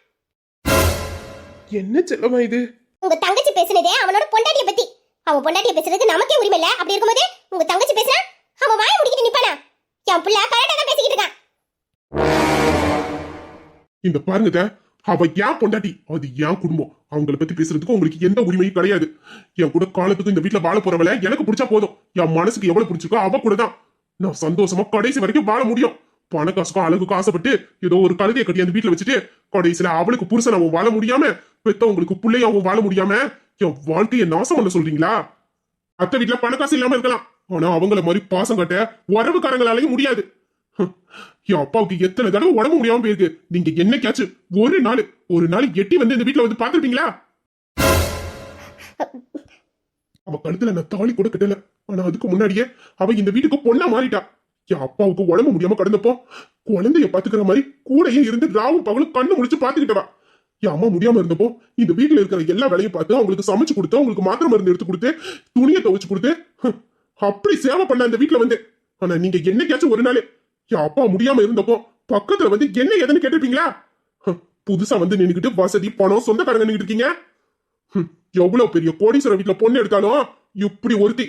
என்ன செல்லமா இது? உங்க தங்கச்சி பேசுனதே அவனோட பொண்டாட்டிய பத்தி. அவன் பொண்டாட்டிய பேசுறதுக்கு நமக்கே உரிமை இல்ல. அப்படி இருக்கும்போது உங்க தங்கச்சி பேசுனா அவன் வாயை முடிக்கிட்டு நிப்பானா? என் புள்ள கரெக்டா தான் பேசிக்கிட்டு இருக்கான். இந்த பாருங்க, அவ ஏன் பொண்டாட்டி, அது ஏன் குடும்பம். அவங்கள பத்தி பேசுறதுக்கு உங்களுக்கு எந்த உரிமையும் கிடையாது. என் கூட காலத்துக்கு இந்த வீட்டுல வாழ போறவள எனக்கு பிடிச்சா போதும். என் மனசுக்கு எவ்வளவு பிடிச்சிருக்கோ அவ கூட தான் நான் சந்தோஷமா கடைசி வரைக்கும் வாழ முடியும். பண காசுக்கும் அழகுக்கும் ஆசைப்பட்டு ஏதோ ஒரு கழுதையை கட்டி அந்த வீட்டுல வச்சுட்டு கடைசியில அவளுக்கு புருஷன் அவன் வாழ முடியாம, பெத்தவங்களுக்கு பிள்ளைய அவன் வாழ முடியாம என் வாழ்க்கையை நாசம் பண்ண சொல்றீங்களா? அத்தை வீட்டுல பண காசு இல்லாம இருக்கலாம், ஆனா அவங்கள மாதிரி பாசம் கட்ட உறவுக்காரங்களாலையும் முடியாது. என் அப்பாவுக்கு எத்தனை தடவை உடம்பு முடியாம போயிருக்கு. நீங்க என்னைக்காச்சும் ஒரு நாள் எட்டி வந்து இந்த வீட்டுல வந்து பாத்துருப்பீங்களா? அவ கழுத்துல நான் தாலி கூட கட்டல, ஆனா அதுக்கு முன்னாடியே அவ இந்த வீட்டுக்கு பொண்ணா மாறிட்டா. என் அப்பாவுக்கு உடம்பு முடியாம கடந்தப்போ குழந்தைய பாத்துக்கிற மாதிரி கூடயே இருந்து ராவும் பகலும் கண்ணு முடிச்சு பாத்துக்கிட்டவா. என் அம்மா முடியாம இருந்தப்போ இந்த வீட்டுல இருக்கிற எல்லா வேலையும் பார்த்து அவங்களுக்கு சமைச்சு கொடுத்து, அவங்களுக்கு மாத்திரை மருந்து எடுத்து கொடுத்து, துணியை துவைச்சு கொடுத்து, அப்படி சேவை பண்ண இந்த வீட்டுல வந்து. ஆனா நீங்க என்னைக்காச்சும் ஒரு நாள் என் அப்பா முடியாம இருந்தப்போ பக்கத்துல வந்து என்ன எதுன்னு கேட்டிருப்பீங்களா? புதுசா வந்து நின்னுக்கிட்டு வசதி பணம் சொந்தக்காரங்க நின்னுட்டு இருக்கீங்க. எவ்வளவு பெரிய கோடீஸ்வரர் வீட்டுல பொண்ணு எடுத்தாலும் இப்படி ஒருத்தி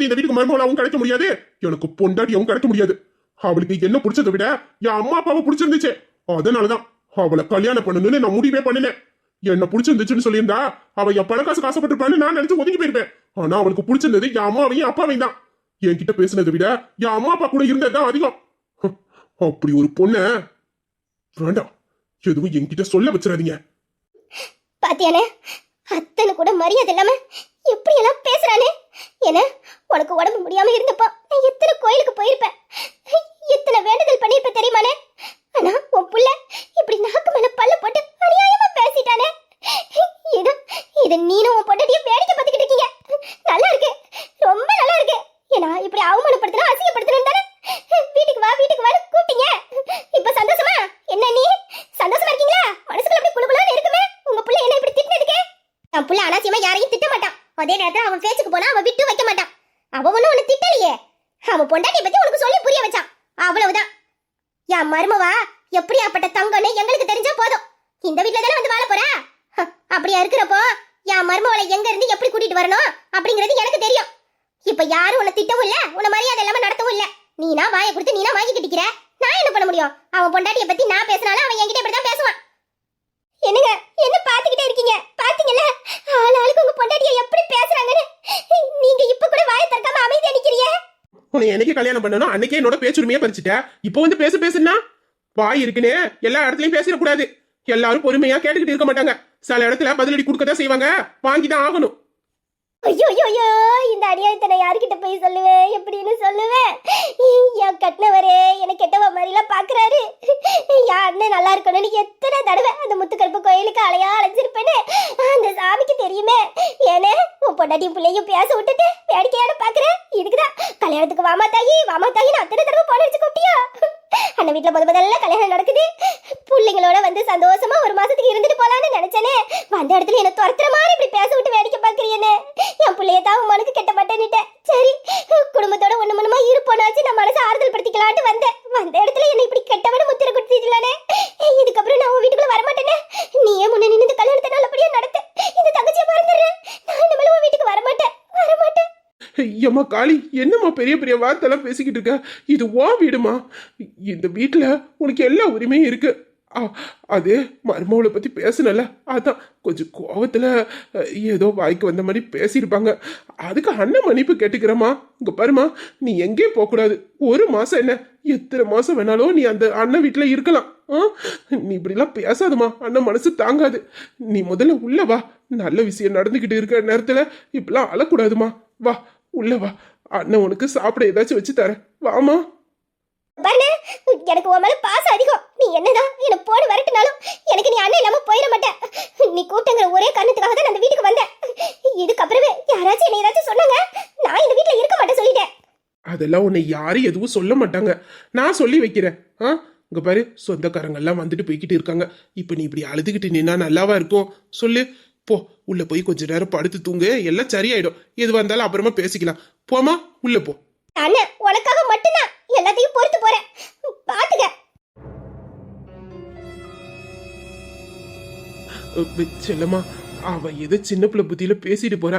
இந்த வீட்டுக்கு மருமகளாவும் கிடைக்க முடியாது, எனக்கு பொண்டாட்டியாவும் கிடைக்க முடியாது. அவளுக்கு என்ன பிடிச்சதை விட என் அம்மா அப்பாவை பிடிச்சிருந்துச்சு. அதனாலதான் அவளை கல்யாணம் பண்ணணும்னு நான் முடிவே பண்ணினேன். என்ன பிடிச்சிருந்துச்சுன்னு சொல்லியிருந்தா அவ என் பணக்காசு காசப்பட்டிருப்பான்னு நான் நினைச்சு ஒதுங்கி போயிருப்பேன். ஆனா அவளுக்கு பிடிச்சிருந்தது என் அம்மாவையும் அப்பாவையும் தான். என்கிட்ட பேசுனதை விட என் அம்மா அப்பா கூட இருந்ததுதான் அதிகம். அப்படி ஒரு பொண்ண வேண்டாம், எதுவும் என்கிட்ட சொல்ல வச்சிடாதீங்க. பாத்தியானே, அத்தனை கூட மரியாதை இல்லாம எப்படி எல்லாம் பேசுறானே. ஏன்னா உனக்கு உடம்பு முடியாம இருந்தப்போ நான் எத்தனை கோயிலுக்கு போயிருப்பேன், எத்தனை வேண்டுதல் பண்ணிருப்பேன் தெரியுமானே. ஆனா உன் புள்ள இப்படி நாக்கு மேல பல்ல போட்டு அநியாயமா பேசிட்டானே. இது நீனும் உன் பொண்டாட்டியும் வேடிக்கை பார்த்துக்கிட்டு இருக்கீங்க. நல்லா இருக்கு, ரொம்ப நல்லா இருக்கு. ஏன்னா இப்படி அவமானப்படுத்தணும் அசிங்கப்படுத்தணும் தானே வீட்டுக்கு வா கூப்பிட்டீங்க. இப்ப சந்தோஷமா? என்ன நீ சந்தோஷமா இருக்கீங்களா? மனசுக்குள்ள அப்படி குளுகுளுன்னு இருக்குமே உங்க புள்ள என்ன இப்படி திட்டினதுக்கு. என் புள்ள அனாவசியமா யாரையும் திட்ட மாட்டான். அதே நேரத்துல அவன் பேச்சுக்கு போனா அவன் விட்டு வைக்க மாட்டான். அவன் ஒண்ணு உன்னை திட்டலையே, அவன் பொண்டாட்டியை பத்தி உனக்கு சொல்லி புரிய வச்சான், அவ்வளவுதான். என் மருமவா எப்படியாப்பட்ட தங்கன்னு எங்களுக்கு தெரிஞ்சா போதும். இந்த வீட்டுல தானே வந்து வாழ போற. அப்படியா இருக்கிறப்போ என் மருமவளை எங்க இருந்து எப்படி கூட்டிட்டு வரணும் அப்படிங்கிறது எனக்கு தெரியும். இப்ப யாரும் உன்னை திட்டவும் இல்ல, உன்னை மரியாதை இல்லாம நடத்தவும் இல்ல. நீனா வாயை கொடுத்து நீனா வாங்கி கட்டிக்கிற. நான் என்ன பண்ண முடியும்? அவன் பொண்டாட்டியை பத்தி நான் பேசினாலும் அவன் என்கிட்ட இப்படிதான் பேசுவான். என்னங்க என்ன பாத்துக்கிட்டே இருக்கீங்க? பாத்தீங்கல்ல ஆளுக்கு உங்க பொண்டாட்டியை எப்படி பேசுறாங்கன்னு. நீங்க இப்ப கூட வாயை திறக்காம அமைதியா நிக்கிறீங்க. உன்னை என்னைக்கு கல்யாணம் பண்ணணும் அன்னைக்கே என்னோட பேச்சுரிமையா பறிச்சுட்ட. இப்போ வந்து பேசுன்னா வாய் இருக்குன்னு எல்லா இடத்துலயும் பேசிடக்கூடாது. எல்லாரும் பொறுமையா கேட்டுக்கிட்டு இருக்க மாட்டாங்க. சில இடத்துல பதிலடி கொடுக்கதான் செய்வாங்க, வாங்கிதான் ஆகணும். ஐயோ ஐயோ, இந்த அநியாயத்தை யாருக்கிட்ட போய் சொல்லுவேன், எப்படின்னு சொல்லுவேன்? என் கட்டினவரே என்ன கெட்டவ மாதிரிலாம் பாக்குறாரு. என் அண்ணன் நல்லா இருக்கணும்னு எத்தனை தடவை அந்த முத்துக்கருப்பு கோயிலுக்கு அலைஞ்சிருப்பேன்னு அந்த சாமிக்கு தெரியுமே. ஏன்னா உன் பொண்டாட்டியும் பிள்ளையும் பேச விட்டுட்டு வேடிக்கையான பாக்குறேன். இதுக்குதான் கல்யாணத்துக்கு வாமா தாயின்னு அத்தனை தடவை போன வச்சு கூப்பிட்டியா? அண்ணன் வீட்டுல முதல்ல கல்யாணம் நடக்குது, பிள்ளைங்களோட வந்து சந்தோஷமா ஒரு மாசத்துக்கு இருந்துட்டு போலான்னு நினைச்சேனே. வந்த இடத்துல என்ன துரத்துற மாதிரி இப்படி பேச விட்டு வேடிக்கை பாக்குறியனே. என் பிள்ளைய தான் உன் கெட்ட மாட்டேன்னுட்டேன். சரி, குடும்பத்தோட ஒண்ணுமா இருப்போனாச்சு நான் மனசை ஆறுதல் படுத்திக்கலான்ட்டு வந்தேன். வந்த இடத்துல என்ன இப்படி கெட்டவன முத்திர குடுத்திடலானே. இதுக்கப்புறம் நான் உன் வீட்டுக்குள்ள வரமாட்டேனே. நீயே முன்ன நின்று கல்யாணத்தை நல்லபடியா நடத்து. இந்த தங்கச்சியை மறந்துடுறேன். நான் இனிமேல் உன் வீட்டுக்கு வரமாட்டேன். ஐயம்மா காளி, என்னம்மா பெரிய பெரிய வார்த்தைலாம் பேசிக்கிட்டு இருக்க? இது உன் வீடுமா? இந்த வீட்டுல உனக்கு எல்லா உரிமையும் இருக்கு. அது மருமவளை பத்தி பேசுனல, அதான் கொஞ்சம் கோவத்துல ஏதோ வாய்க்கு வந்த மாதிரி பேசியிருப்பாங்க. அதுக்கு அண்ணன் மன்னிப்பு கேட்டுக்கிறமா. இங்க பாருமா, நீ எங்கேயும் போக கூடாது. ஒரு மாசம் என்ன, எத்தனை மாசம் வேணாலும் நீ அந்த அண்ணன் வீட்டுல இருக்கலாம். நீ இப்படிலாம் பேசாதமா, அண்ணன் மனசு தாங்காது. நீ முதல்ல உள்ள வா. நல்ல விஷயம் நடந்துகிட்டு இருக்கிற நேரத்துல இப்பெல்லாம் அழக்கூடாதுமா. வா உள்ள வா, அண்ணன் உனக்கு சாப்பிட ஏதாச்சும் வச்சு தரேன். வாமா. எனக்கு உன் மேல பாசம் அதிகம். நீ என்னதான் என்ன போடு வரட்டுனாலும் எனக்கு நீ அண்ணன் இல்லாம போயிட மாட்டேன். நீ கூட்டங்கிற ஒரே காரணத்துக்காக தான் அந்த வீட்டுக்கு வந்தேன். இதுக்கப்புறமே யாராச்சும் என்ன ஏதாச்சும் சொன்னாங்க, நான் இந்த வீட்டுல இருக்க மாட்டேன் சொல்லிட்டேன். அதெல்லாம் உன்னை யாரும் எதுவும் சொல்ல மாட்டாங்க, நான் சொல்லி வைக்கிறேன். இங்க பாரு, சொந்தக்காரங்க எல்லாம் வந்துட்டு போய்கிட்டு இருக்காங்க. இப்ப நீ இப்படி அழுதுகிட்டு நின்னா நல்லாவா இருக்கும் சொல்லு? போ, உள்ள போய் கொஞ்ச நேரம் படுத்து தூங்கு, எல்லாம் சரியாயிடும். எதுவா இருந்தாலும் அப்புறமா பேசிக்கலாம். போமா, உள்ள போ. அண்ணன் உனக்காக மட்டும்தான் எல்லாத்தையும் பொறுத்து போறேன், பாத்துக்க. செல்லம்மா, அவ ஏதோ சின்ன பிள்ளை புத்தியில பேசிட்டு போறா.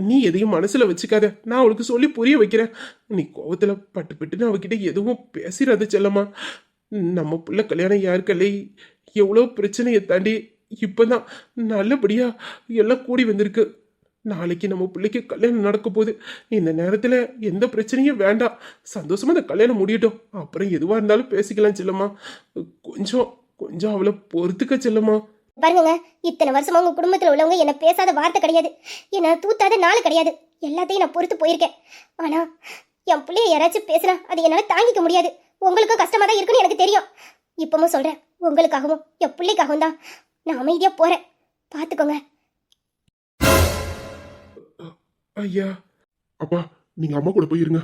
நீ எதையும் மனசுல வச்சுக்காத. நான் அவளுக்கு சொல்லி புரிய வைக்கிறேன். நீ கோவத்துல பட்டு பட்டுன்னு அவகிட்ட எதுவும் பேசிடாத செல்லம்மா. நம்ம புள்ள கல்யாணம் யாருக்கல்ல எவ்வளோ பிரச்சனையை தாண்டி இப்பதான் நல்லபடியா எல்லாம் கூடி வந்திருக்கு. நாளைக்கு நம்ம பிள்ளைக்கு கல்யாணம் நடக்க போகுது. இந்த நேரத்துல எந்த பிரச்சனையும் வேண்டாம். சந்தோஷமா அந்த கல்யாணம் முடியட்டும். அப்புறம் எதுவா இருந்தாலும் பேசிக்கலாம் செல்லம்மா. கொஞ்சம் கொஞ்சம் அவளை பொறுத்துக்க செல்லம்மா. பாருங்க, இத்தனை வருஷமா உங்க குடும்பத்துல உள்ளவங்க என்ன பேசாத வார்த்தை கிடையாது, என்ன தூத்தாத நாள் கிடையாது. எல்லாத்தையும் நான் பொறுத்து போயிருக்கேன். ஆனா என் பிள்ளைய யாராச்சும் பேசினா அது என்னால தாங்கிக்க முடியாது. உங்களுக்கும் கஷ்டமா தான் இருக்குன்னு எனக்கு தெரியும். இப்பவும் சொல்றேன், உங்களுக்காகவும் என் பிள்ளைக்காகவும் தான் நான் அமைதியா போறேன். பாத்துக்கோங்க. ஐயா, அப்பா, நீங்க அம்மா கூட போயிருங்க.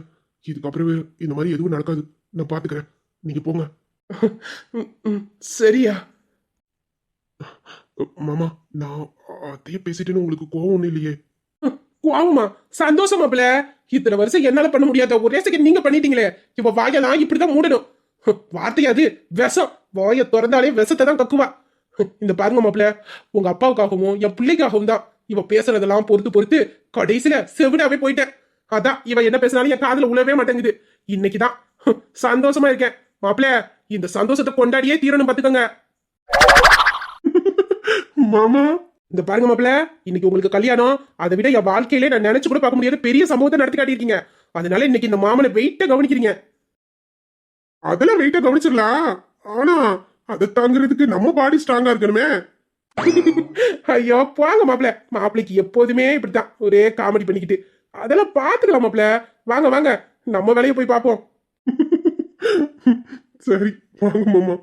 இதுக்கப்புறமே இந்த மாதிரி எதுவும் நடக்காது. நான் பாத்துக்கிறேன். நீங்க போங்க. சரியா மாமா, நான் அதையே பேசிட்டேன்னு உங்களுக்கு கோவம் ஒண்ணும் இல்லையே? கோவமா? சந்தோஷமா பிள்ள. இத்தனை வருஷம் என்னால பண்ண முடியாத ஒரே செகண்ட் நீங்க பண்ணிட்டீங்களே. இப்ப வாயெல்லாம் இப்படிதான் மூடணும். வார்த்தையாது விஷம். வாயை திறந்தாலே விஷத்தை தான் கக்குவா. இந்த பாருங்க மாப்பிள்ள, உங்க அப்பாவுக்காகவும் என் பிள்ளைக்காகவும் தான் இவ பேசுறதெல்லாம் பொறுத்து பொறுத்து கடைசியில செவிடாவே போயிட்டேன். அதான் இவ என்ன பேசினாலும் என் காதுல உழவே மாட்டேங்குது. இன்னைக்குதான் சந்தோஷமா இருக்கேன். மாப்பிள்ள, இந்த சந்தோஷத்தை கொண்டாடியே தீரணும் பாத்துக்கோங்க. மாமா, இந்த பாருங்க மாப்பிள்ள, இன்னைக்கு உங்களுக்கு கல்யாணம். அதை விட என் வாழ்க்கையிலே நான் நினைச்சு கூட பார்க்க முடியாத பெரிய சம்பவத்தை நடத்தி காட்டியிருக்கீங்க. அதனால இன்னைக்கு இந்த மாமனை வெயிட்ட கவனிக்கிறீங்க. அதெல்லாம் வெயிட்ட கவனிச்சிடலாம். ஆனா அதை தாங்கிறதுக்கு நம்ம பாடி ஸ்ட்ராங்கா இருக்கணுமே. ஐயோ போங்க மாப்பிள்ள. மாப்பிள்ளைக்கு எப்போதுமே இப்படித்தான் ஒரே காமெடி பண்ணிக்கிட்டு. அதெல்லாம் பாத்துக்கலாம் மாப்பிள்ள. வாங்க வாங்க, நம்ம வேலையை போய் பார்ப்போம். சரி வாங்க மாமா.